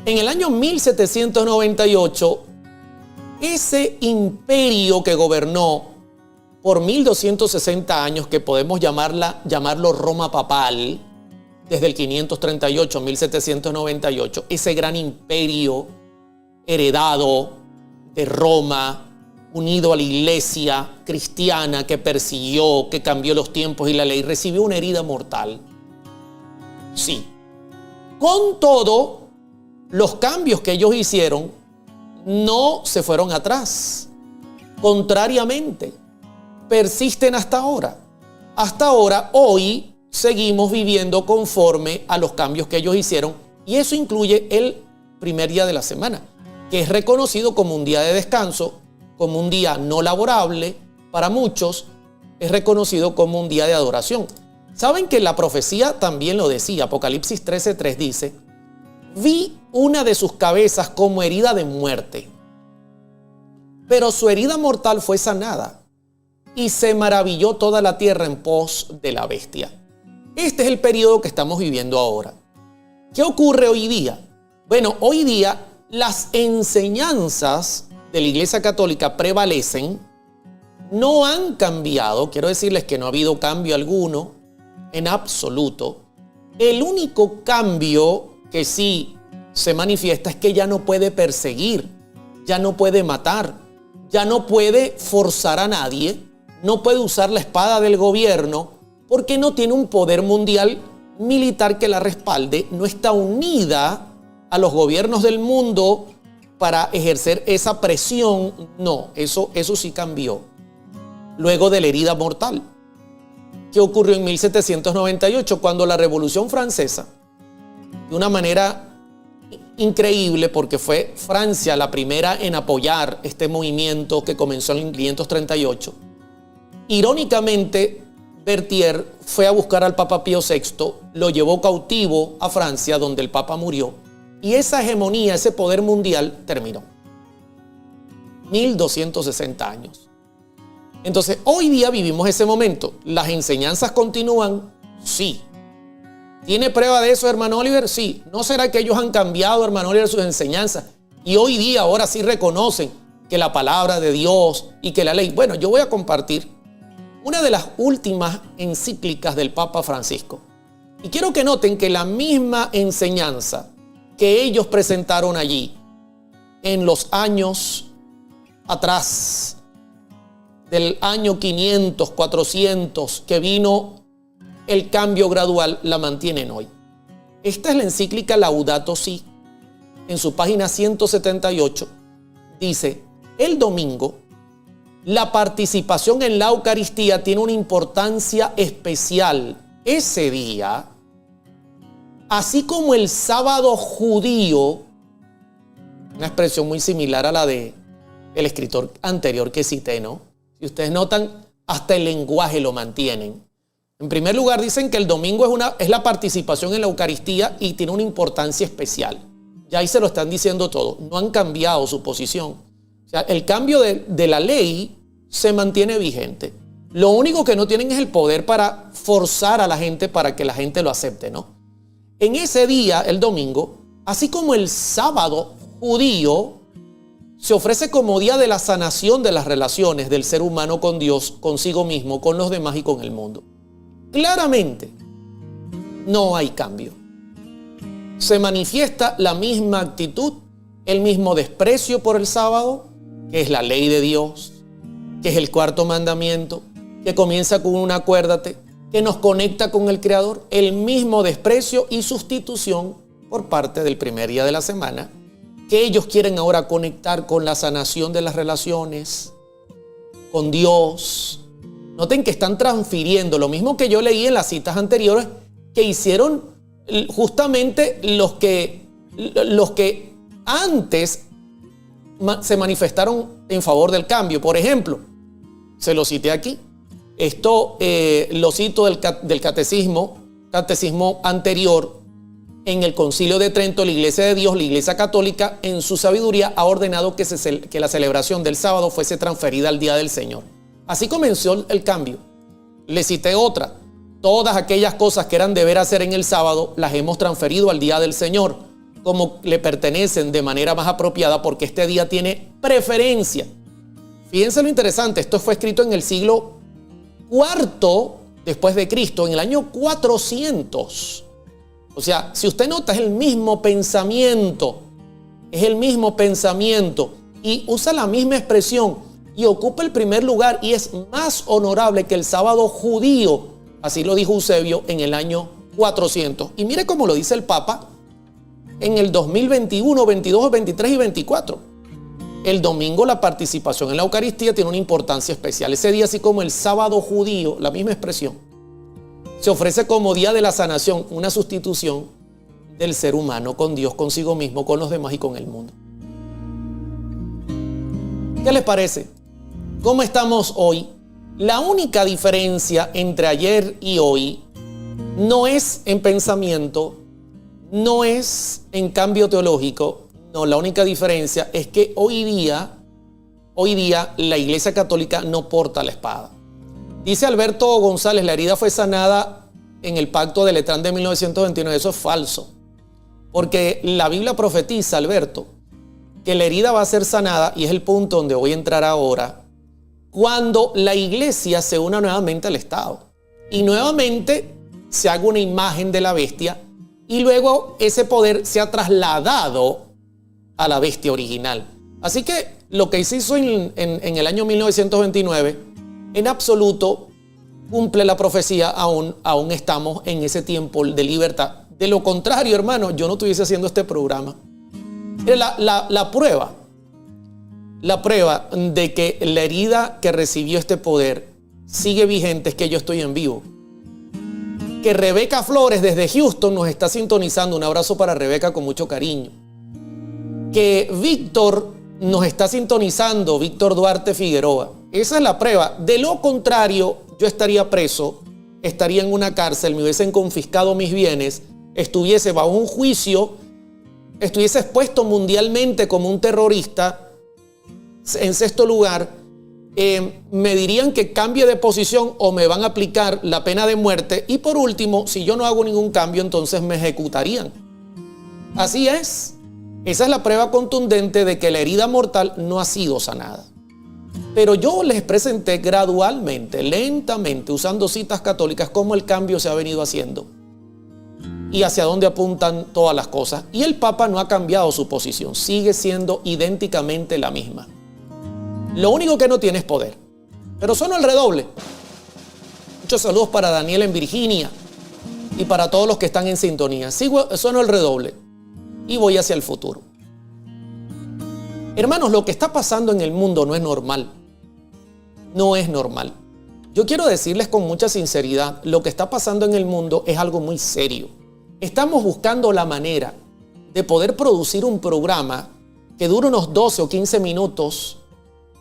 En el año 1798, ese imperio que gobernó por 1260 años, que podemos llamarlo Roma papal, desde el 538 a 1798, ese gran imperio heredado de Roma, unido a la iglesia cristiana que persiguió, que cambió los tiempos y la ley, recibió una herida mortal. Sí. Con todo, los cambios que ellos hicieron no se fueron atrás. Contrariamente, persisten hasta ahora. Hasta ahora, hoy, seguimos viviendo conforme a los cambios que ellos hicieron y eso incluye el primer día de la semana, que es reconocido como un día de descanso, como un día no laborable. Para muchos es reconocido como un día de adoración. ¿Saben que la profecía también lo decía? Apocalipsis 13:3 dice, vi una de sus cabezas como herida de muerte, pero su herida mortal fue sanada. Y se maravilló toda la tierra en pos de la bestia. Este es el periodo que estamos viviendo ahora. ¿Qué ocurre hoy día? Bueno, hoy día las enseñanzas de la Iglesia Católica prevalecen, no han cambiado. Quiero decirles que no ha habido cambio alguno en absoluto. El único cambio que sí se manifiesta es que ya no puede perseguir, ya no puede matar, ya no puede forzar a nadie, no puede usar la espada del gobierno porque no tiene un poder mundial militar que la respalde, no está unida a los gobiernos del mundo para ejercer esa presión. No, eso sí cambió. Luego de la herida mortal. ¿Qué ocurrió en 1798? Cuando la Revolución Francesa, de una manera increíble, porque fue Francia la primera en apoyar este movimiento que comenzó en 1538, irónicamente, Berthier fue a buscar al Papa Pío VI, lo llevó cautivo a Francia, donde el Papa murió, y esa hegemonía, ese poder mundial terminó. 1260 años. Entonces, hoy día vivimos ese momento. ¿Las enseñanzas continúan? Sí. ¿Tiene prueba de eso, hermano Oliver? Sí. ¿No será que ellos han cambiado, hermano Oliver, sus enseñanzas? Y hoy día, ahora sí reconocen que la palabra de Dios y que la ley. Bueno, yo voy a compartir una de las últimas encíclicas del Papa Francisco. Y quiero que noten que la misma enseñanza que ellos presentaron allí en los años atrás, del año 500, 400, que vino el cambio gradual, la mantienen hoy. Esta es la encíclica Laudato Si. En su página 178 dice: el domingo, la participación en la Eucaristía tiene una importancia especial. Ese día, así como el sábado judío, una expresión muy similar a la de el escritor anterior que cité, ¿no? Si ustedes notan, hasta el lenguaje lo mantienen. En primer lugar, dicen que el domingo es la participación en la Eucaristía y tiene una importancia especial. Ya ahí se lo están diciendo todo. No han cambiado su posición. O sea, el cambio de la ley se mantiene vigente. Lo único que no tienen es el poder para forzar a la gente para que la gente lo acepte, ¿no? En ese día, el domingo, así como el sábado judío, se ofrece como día de la sanación de las relaciones del ser humano con Dios, consigo mismo, con los demás y con el mundo. Claramente, no hay cambio. Se manifiesta la misma actitud, el mismo desprecio por el sábado, que es la ley de Dios, que es el cuarto mandamiento, que comienza con un acuérdate, que nos conecta con el Creador, el mismo desprecio y sustitución por parte del primer día de la semana, que ellos quieren ahora conectar con la sanación de las relaciones, con Dios. Noten que están transfiriendo lo mismo que yo leí en las citas anteriores, que hicieron justamente los que antes se manifestaron en favor del cambio. Por ejemplo, se lo cité aquí. Esto lo cito del catecismo anterior. En el Concilio de Trento, la Iglesia de Dios, la Iglesia Católica, en su sabiduría ha ordenado que la celebración del sábado fuese transferida al día del Señor. Así comenzó el cambio. Le cité otra. Todas aquellas cosas que eran deber hacer en el sábado las hemos transferido al día del Señor, como le pertenecen de manera más apropiada, porque este día tiene preferencia. Fíjense lo interesante, esto fue escrito en el siglo IV después de Cristo, en el año 400. O sea, si usted nota, es el mismo pensamiento y usa la misma expresión y ocupa el primer lugar y es más honorable que el sábado judío. Así lo dijo Eusebio en el año 400. Y mire cómo lo dice el Papa en el 2021, 22, 23 y 24. El domingo la participación en la Eucaristía tiene una importancia especial. Ese día, así como el sábado judío, la misma expresión, se ofrece como día de la sanación, una sustitución del ser humano con Dios, consigo mismo, con los demás y con el mundo. ¿Qué les parece? ¿Cómo estamos hoy? La única diferencia entre ayer y hoy no es en pensamiento, no es en cambio teológico, no, la única diferencia es que hoy día la Iglesia Católica no porta la espada. Dice Alberto González, la herida fue sanada en el pacto de Letrán de 1929. Eso es falso. Porque la Biblia profetiza, Alberto, que la herida va a ser sanada, y es el punto donde voy a entrar ahora, cuando la iglesia se una nuevamente al Estado. Y nuevamente se haga una imagen de la bestia, y luego ese poder se ha trasladado a la bestia original. Así que lo que se hizo en el año 1929, en absoluto cumple la profecía, aún estamos en ese tiempo de libertad. De lo contrario, hermano, yo no estuviese haciendo este programa. La prueba de que la herida que recibió este poder sigue vigente es que yo estoy en vivo. Que Rebeca Flores desde Houston nos está sintonizando. Un abrazo para Rebeca con mucho cariño. Que Víctor nos está sintonizando, Víctor Duarte Figueroa. Esa es la prueba. De lo contrario, yo estaría preso, estaría en una cárcel, me hubiesen confiscado mis bienes, estuviese bajo un juicio, estuviese expuesto mundialmente como un terrorista. En sexto lugar, me dirían que cambie de posición o me van a aplicar la pena de muerte. Y por último, si yo no hago ningún cambio, entonces me ejecutarían. Así es. Esa es la prueba contundente de que la herida mortal no ha sido sanada. Pero yo les presenté gradualmente, lentamente, usando citas católicas, cómo el cambio se ha venido haciendo. y hacia dónde apuntan todas las cosas. Y el Papa no ha cambiado su posición, sigue siendo idénticamente la misma. Lo único que no tiene es poder. Pero suena el redoble. Muchos saludos para Daniel en Virginia y para todos los que están en sintonía. Suena el redoble y voy hacia el futuro. Hermanos, lo que está pasando en el mundo no es normal. No es normal. Yo quiero decirles con mucha sinceridad, lo que está pasando en el mundo es algo muy serio. Estamos buscando la manera de poder producir un programa que dure unos 12 o 15 minutos,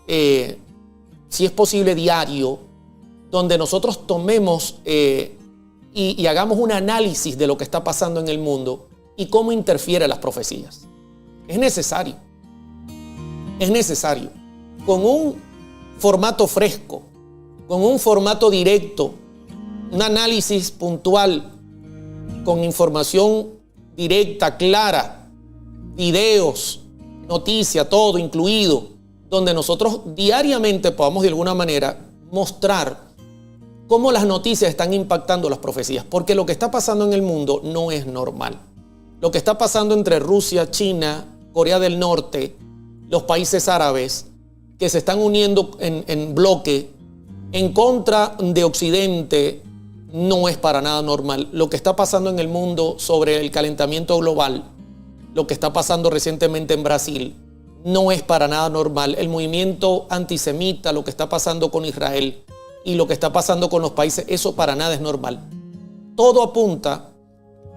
si es posible diario, donde nosotros tomemos y hagamos un análisis de lo que está pasando en el mundo y cómo interfiere las profecías. Es necesario. Es necesario. Con un formato fresco, con un formato directo, un análisis puntual, con información directa, clara, videos, noticias, todo incluido, donde nosotros diariamente podamos de alguna manera mostrar cómo las noticias están impactando las profecías. Porque lo que está pasando en el mundo no es normal. Lo que está pasando entre Rusia, China, Corea del Norte, los países árabes, que se están uniendo en bloque en contra de Occidente, no es para nada normal. Lo que está pasando en el mundo sobre el calentamiento global, lo que está pasando recientemente en Brasil, no es para nada normal. El movimiento antisemita, lo que está pasando con Israel y lo que está pasando con los países, eso para nada es normal. Todo apunta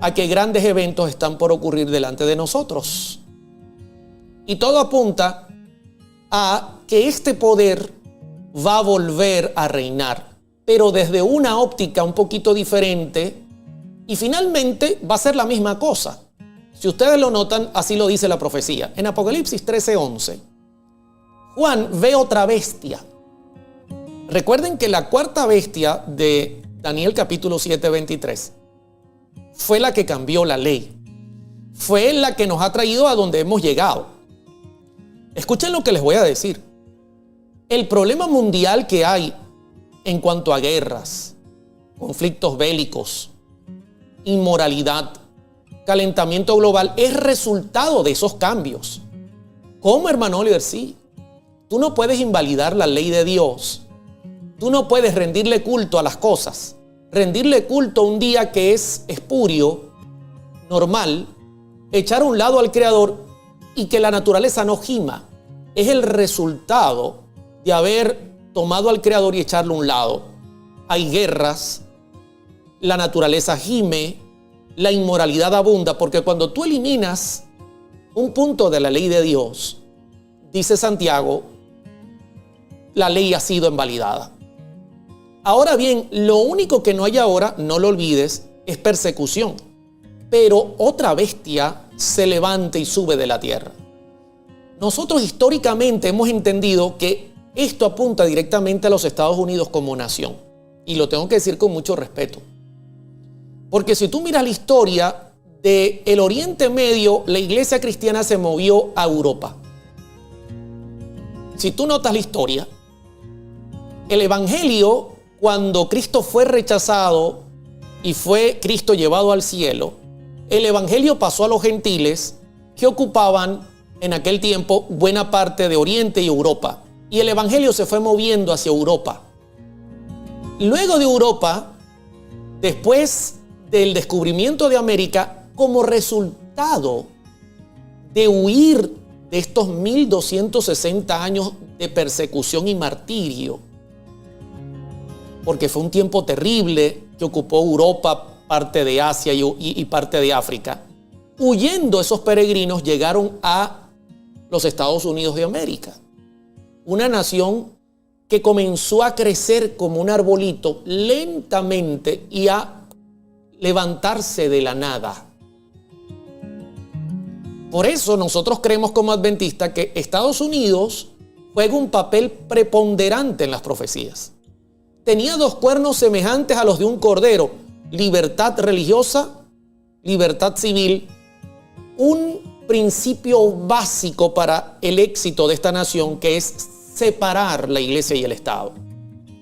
a que grandes eventos están por ocurrir delante de nosotros. Y todo apunta a que este poder va a volver a reinar, pero desde una óptica un poquito diferente, y finalmente va a ser la misma cosa. Si ustedes lo notan, así lo dice la profecía. En Apocalipsis 13:11, Juan ve otra bestia. Recuerden que la cuarta bestia de Daniel capítulo 7:23 fue la que cambió la ley. Fue la que nos ha traído a donde hemos llegado. Escuchen lo que les voy a decir. El problema mundial que hay en cuanto a guerras, conflictos bélicos, inmoralidad, calentamiento global, es resultado de esos cambios. ¿Cómo, hermano Oliver? Sí. Tú no puedes invalidar la ley de Dios. Tú no puedes rendirle culto a las cosas. Rendirle culto a un día que es espurio, normal, echar a un lado al Creador y que la naturaleza no gima. Es el resultado de haber tomado al Creador y echarlo a un lado. Hay guerras, la naturaleza gime, la inmoralidad abunda, porque cuando tú eliminas un punto de la ley de Dios, dice Santiago, la ley ha sido invalidada. Ahora bien, lo único que no hay ahora, no lo olvides, es persecución. Pero otra bestia se levanta y sube de la tierra. Nosotros históricamente hemos entendido que esto apunta directamente a los Estados Unidos como nación. Y lo tengo que decir con mucho respeto. Porque si tú miras la historia del Oriente Medio, la iglesia cristiana se movió a Europa. Si tú notas la historia, el evangelio, cuando Cristo fue rechazado y fue Cristo llevado al cielo, el evangelio pasó a los gentiles que ocupaban en aquel tiempo buena parte de Oriente y Europa. Y el evangelio se fue moviendo hacia Europa. Luego de Europa, después del descubrimiento de América, como resultado de huir de estos 1260 años de persecución y martirio, porque fue un tiempo terrible que ocupó Europa, parte de Asia y parte de África, huyendo esos peregrinos llegaron a los Estados Unidos de América, una nación que comenzó a crecer como un arbolito lentamente y a levantarse de la nada. Por eso nosotros creemos como adventistas que Estados Unidos juega un papel preponderante en las profecías. Tenía dos cuernos semejantes a los de un cordero: libertad religiosa, libertad civil, un principio básico para el éxito de esta nación, que es separar la iglesia y el Estado.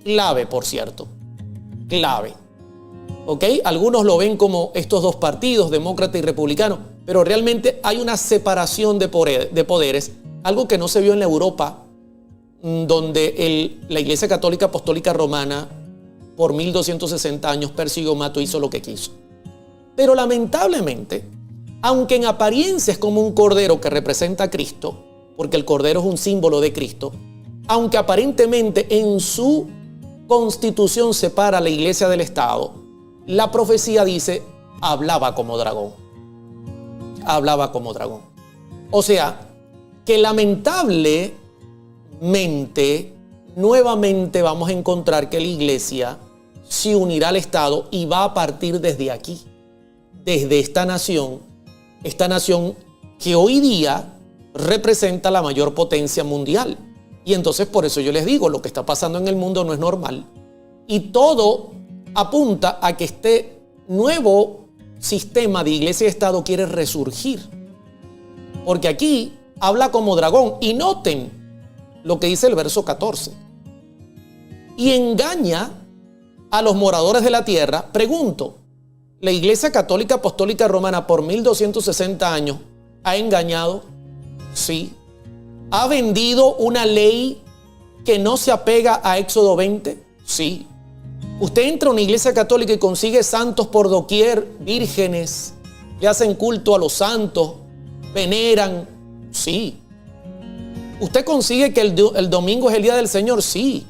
Clave, por cierto, clave. ¿Ok? Algunos lo ven como estos dos partidos, demócrata y republicano, pero realmente hay una separación de poderes, algo que no se vio en la Europa, donde la Iglesia Católica Apostólica Romana por 1260 años persiguió, mató, hizo lo que quiso. Pero lamentablemente, aunque en apariencia es como un cordero que representa a Cristo, porque el cordero es un símbolo de Cristo, aunque aparentemente en su constitución separa a la iglesia del Estado, la profecía dice, hablaba como dragón. Hablaba como dragón. O sea, que lamentablemente, nuevamente vamos a encontrar que la iglesia se unirá al Estado y va a partir desde aquí, desde esta nación que hoy día representa la mayor potencia mundial. Y entonces por eso yo les digo, lo que está pasando en el mundo no es normal. Y todo apunta a que este nuevo sistema de iglesia y Estado quiere resurgir. Porque aquí habla como dragón. Y noten lo que dice el verso 14. Y engaña a los moradores de la tierra. Pregunto, ¿la Iglesia Católica Apostólica Romana por 1260 años ha engañado? Sí. ¿Ha vendido una ley que no se apega a Éxodo 20? Sí. Usted entra a una iglesia católica y consigue santos por doquier, vírgenes, le hacen culto a los santos, veneran. Sí. ¿Usted consigue que el domingo es el día del Señor? Sí.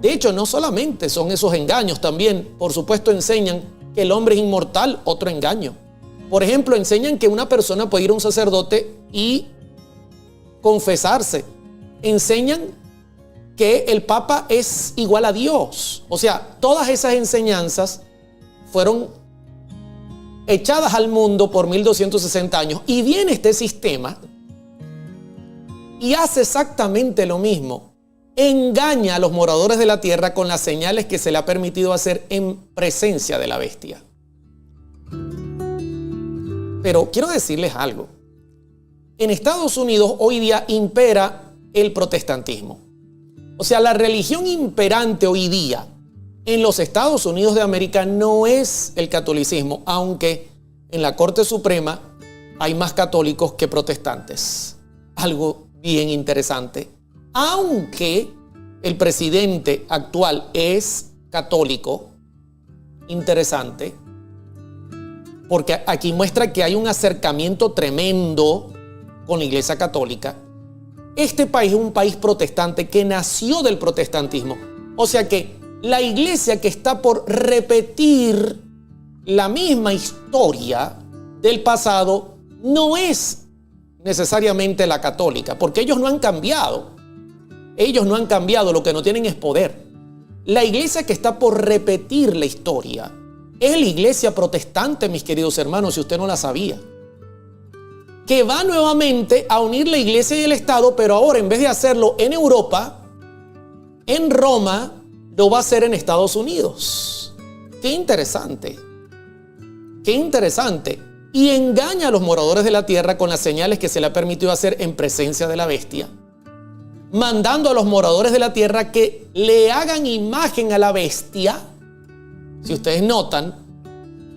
De hecho, no solamente son esos engaños, también, por supuesto, enseñan que el hombre es inmortal, otro engaño. Por ejemplo, enseñan que una persona puede ir a un sacerdote y confesarse. Enseñan que el Papa es igual a Dios. O sea, todas esas enseñanzas fueron echadas al mundo por 1260 años. Y viene este sistema y hace exactamente lo mismo. Engaña a los moradores de la tierra con las señales que se le ha permitido hacer en presencia de la bestia. Pero quiero decirles algo. En Estados Unidos hoy día impera el protestantismo. O sea, la religión imperante hoy día en los Estados Unidos de América no es el catolicismo, aunque en la Corte Suprema hay más católicos que protestantes. Algo bien interesante. Aunque el presidente actual es católico, interesante, porque aquí muestra que hay un acercamiento tremendo con la Iglesia Católica. Este país es un país protestante que nació del protestantismo. O sea que la iglesia que está por repetir la misma historia del pasado no es necesariamente la católica, porque ellos no han cambiado. Ellos no han cambiado, lo que no tienen es poder. La iglesia que está por repetir la historia es la iglesia protestante, mis queridos hermanos, si usted no la sabía, que va nuevamente a unir la iglesia y el Estado, pero ahora en vez de hacerlo en Europa, en Roma, lo va a hacer en Estados Unidos. Qué interesante. Qué interesante. Y engaña a los moradores de la tierra con las señales que se le ha permitido hacer en presencia de la bestia, mandando a los moradores de la tierra que le hagan imagen a la bestia. Si ustedes notan,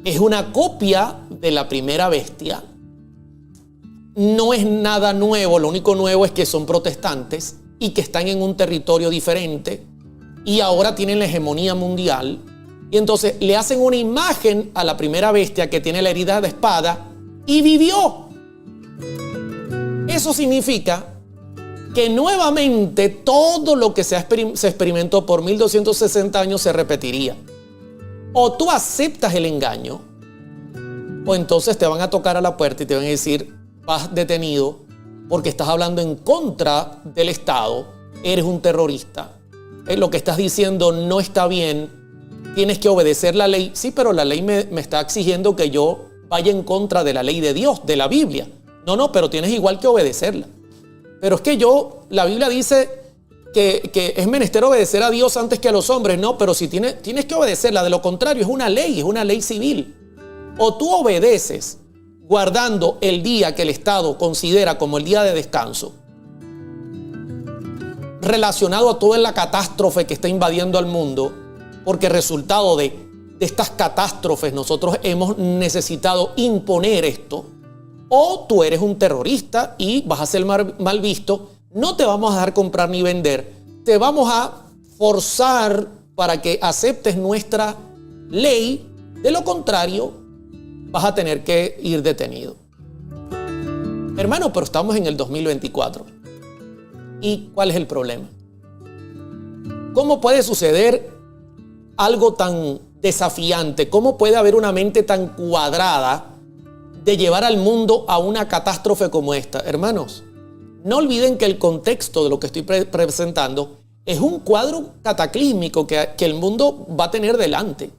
es una copia de la primera bestia. No es nada nuevo, lo único nuevo es que son protestantes y que están en un territorio diferente y ahora tienen la hegemonía mundial. Y entonces le hacen una imagen a la primera bestia que tiene la herida de espada y vivió. Eso significa que nuevamente todo lo que se experimentó por 1260 años se repetiría. O tú aceptas el engaño, o entonces te van a tocar a la puerta y te van a decir, vas detenido porque estás hablando en contra del Estado, eres un terrorista, lo que estás diciendo no está bien, tienes que obedecer la ley. Sí, pero la ley me está exigiendo que yo vaya en contra de la ley de Dios, de la Biblia. No, pero tienes igual que obedecerla. Pero es que la Biblia dice que es menester obedecer a Dios antes que a los hombres. No, pero si tienes que obedecerla, de lo contrario es una ley civil. O tú obedeces guardando el día que el Estado considera como el día de descanso, relacionado a toda la catástrofe que está invadiendo al mundo, porque resultado de de estas catástrofes nosotros hemos necesitado imponer esto, o tú eres un terrorista y vas a ser mal visto, no te vamos a dejar comprar ni vender, te vamos a forzar para que aceptes nuestra ley, de lo contrario vas a tener que ir detenido. Hermano, pero estamos en el 2024. ¿Y cuál es el problema? ¿Cómo puede suceder algo tan desafiante? ¿Cómo puede haber una mente tan cuadrada de llevar al mundo a una catástrofe como esta? Hermanos, no olviden que el contexto de lo que estoy presentando es un cuadro cataclísmico que el mundo va a tener delante.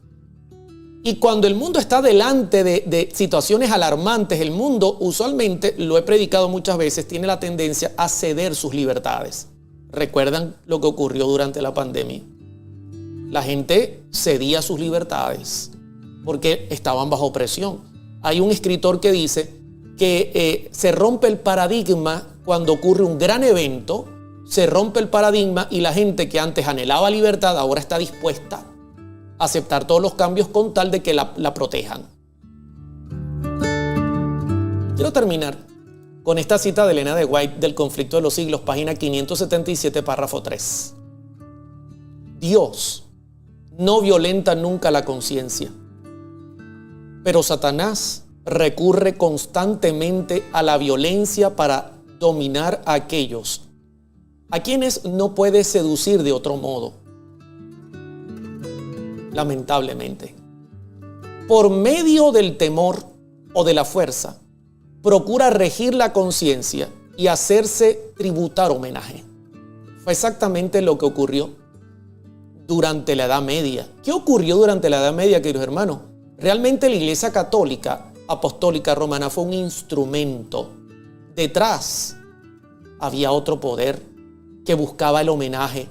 Y cuando el mundo está delante de situaciones alarmantes, el mundo usualmente, lo he predicado muchas veces, tiene la tendencia a ceder sus libertades. ¿Recuerdan lo que ocurrió durante la pandemia? La gente cedía sus libertades porque estaban bajo presión. Hay un escritor que dice que se rompe el paradigma cuando ocurre un gran evento, se rompe el paradigma y la gente que antes anhelaba libertad ahora está dispuesta a aceptar todos los cambios con tal de que la protejan. Quiero terminar con esta cita de Elena de White del Conflicto de los Siglos, página 577, párrafo 3. Dios no violenta nunca la conciencia, pero Satanás recurre constantemente a la violencia para dominar a aquellos a quienes no puede seducir de otro modo. Lamentablemente, por medio del temor o de la fuerza, procura regir la conciencia y hacerse tributar homenaje. Fue exactamente lo que ocurrió durante la Edad Media. ¿Qué ocurrió durante la Edad Media, queridos hermanos? Realmente la Iglesia Católica Apostólica Romana fue un instrumento. Detrás había otro poder que buscaba el homenaje,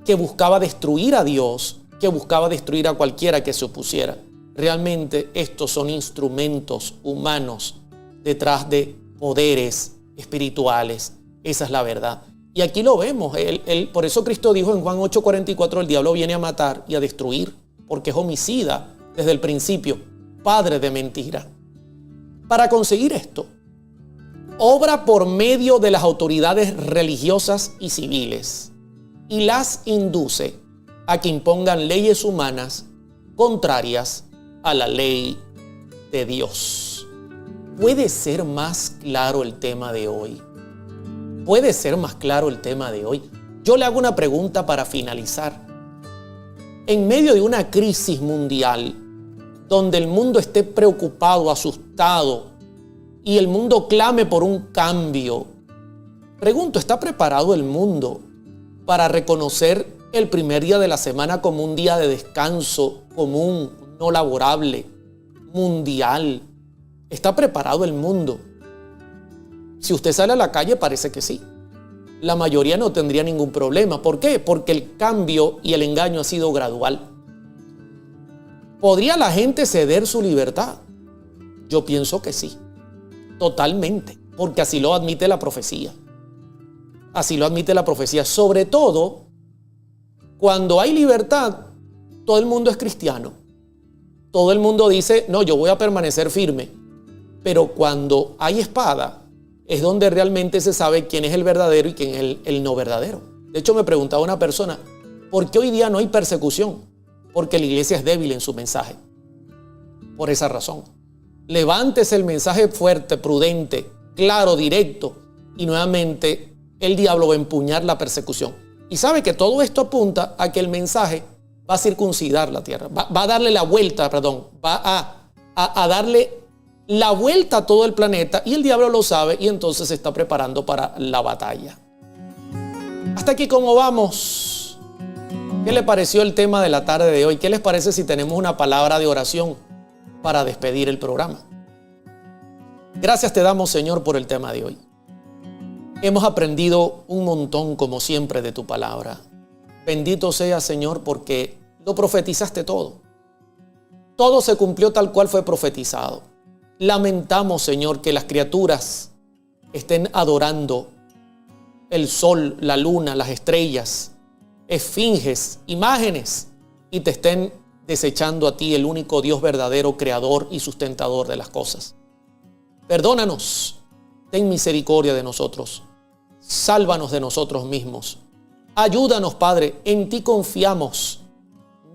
que buscaba destruir a Dios, que buscaba destruir a cualquiera que se opusiera. Realmente estos son instrumentos humanos detrás de poderes espirituales. Esa es la verdad. Y aquí lo vemos. Por eso Cristo dijo en Juan 8:44, el diablo viene a matar y a destruir, porque es homicida desde el principio, padre de mentira. Para conseguir esto, obra por medio de las autoridades religiosas y civiles y las induce a que impongan leyes humanas contrarias a la ley de Dios. ¿Puede ser más claro el tema de hoy? ¿Puede ser más claro el tema de hoy? Yo le hago una pregunta para finalizar. En medio de una crisis mundial, donde el mundo esté preocupado, asustado, y el mundo clame por un cambio, pregunto, ¿está preparado el mundo para reconocer el primer día de la semana como un día de descanso común, no laborable, mundial? ¿Está preparado el mundo? Si usted sale a la calle, parece que sí. La mayoría no tendría ningún problema. ¿Por qué? Porque el cambio y el engaño ha sido gradual. ¿Podría la gente ceder su libertad? Yo pienso que sí. Totalmente. Porque así lo admite la profecía. Así lo admite la profecía. Sobre todo, cuando hay libertad, todo el mundo es cristiano. Todo el mundo dice, no, yo voy a permanecer firme. Pero cuando hay espada, es donde realmente se sabe quién es el verdadero y quién es el no verdadero. De hecho, me preguntaba una persona, ¿por qué hoy día no hay persecución? Porque la iglesia es débil en su mensaje. Por esa razón. Levántese el mensaje fuerte, prudente, claro, directo, y nuevamente el diablo va a empuñar la persecución. Y sabe que todo esto apunta a que el mensaje va a circuncidar la tierra, va a darle la vuelta, va a darle la vuelta a todo el planeta, y el diablo lo sabe y entonces se está preparando para la batalla. Hasta aquí, ¿cómo vamos? ¿Qué le pareció el tema de la tarde de hoy? ¿Qué les parece si tenemos una palabra de oración para despedir el programa? Gracias te damos, Señor, por el tema de hoy. Hemos aprendido un montón, como siempre, de tu palabra. Bendito sea, Señor, porque lo profetizaste todo. Todo se cumplió tal cual fue profetizado. Lamentamos, Señor, que las criaturas estén adorando el sol, la luna, las estrellas, esfinges, imágenes, y te estén desechando a ti, el único Dios verdadero, creador y sustentador de las cosas. Perdónanos, ten misericordia de nosotros, sálvanos de nosotros mismos. Ayúdanos, Padre, en ti confiamos,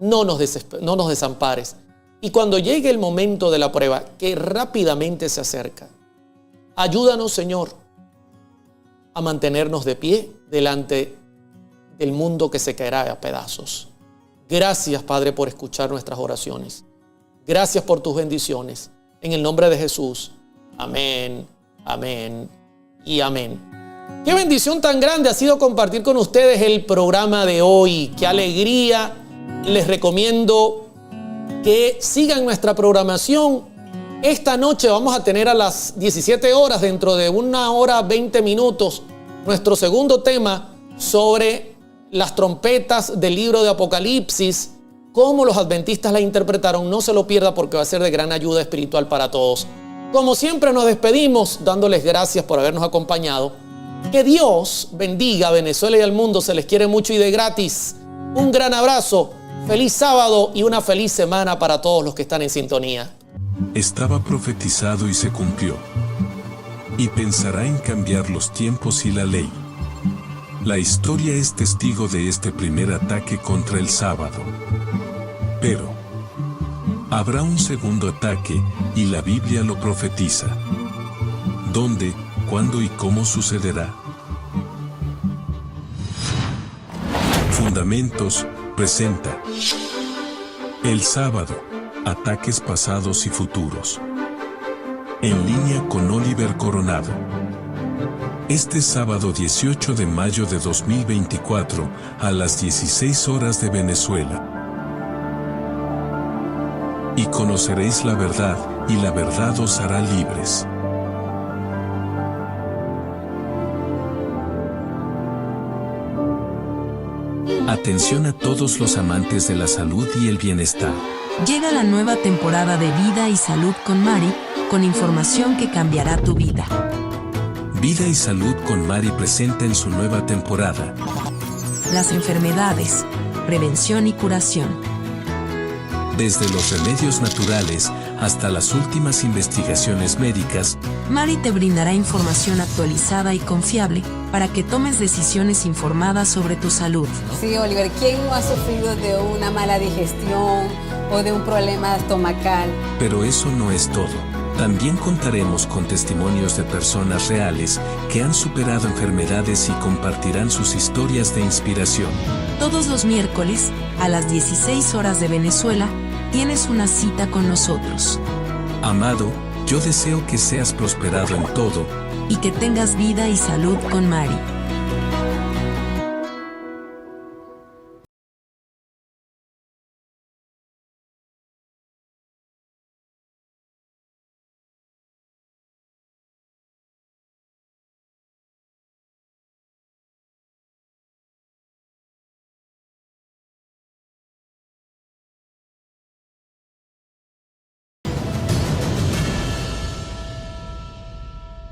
no nos desampares. Y cuando llegue el momento de la prueba, que rápidamente se acerca, ayúdanos, Señor, a mantenernos de pie delante del mundo que se caerá a pedazos. Gracias, Padre, por escuchar nuestras oraciones. Gracias por tus bendiciones. En el nombre de Jesús. Amén, amén y amén. Qué bendición tan grande ha sido compartir con ustedes el programa de hoy. Qué alegría. Les recomiendo que sigan nuestra programación. Esta noche vamos a tener a las 17 horas, dentro de 1 hora 20 minutos, nuestro segundo tema sobre las trompetas del libro de Apocalipsis, cómo los adventistas la interpretaron. No se lo pierda porque va a ser de gran ayuda espiritual para todos. Como siempre nos despedimos dándoles gracias por habernos acompañado. Que Dios bendiga a Venezuela y al mundo. Se les quiere mucho y de gratis. Un gran abrazo, feliz sábado y una feliz semana para todos los que están en sintonía. Estaba profetizado y se cumplió. Y pensará en cambiar los tiempos y la ley. La historia es testigo de este primer ataque contra el sábado. Pero habrá un segundo ataque y la Biblia lo profetiza. ¿Dónde, cuándo y cómo sucederá? Fundamentos presenta el sábado, ataques pasados y futuros. En línea con Oliver Coronado. Este sábado 18 de mayo de 2024, a las 16 horas de Venezuela. Y conoceréis la verdad, y la verdad os hará libres. Atención a todos los amantes de la salud y el bienestar. Llega la nueva temporada de Vida y Salud con Mari, con información que cambiará tu vida. Vida y Salud con Mari presenta en su nueva temporada las enfermedades, prevención y curación. Desde los remedios naturales hasta las últimas investigaciones médicas, Mari te brindará información actualizada y confiable para que tomes decisiones informadas sobre tu salud. Sí, Oliver, ¿quién no ha sufrido de una mala digestión o de un problema estomacal? Pero eso no es todo. También contaremos con testimonios de personas reales que han superado enfermedades y compartirán sus historias de inspiración. Todos los miércoles, a las 16 horas de Venezuela, tienes una cita con nosotros. Amado, yo deseo que seas prosperado en todo y que tengas vida y salud con Mari.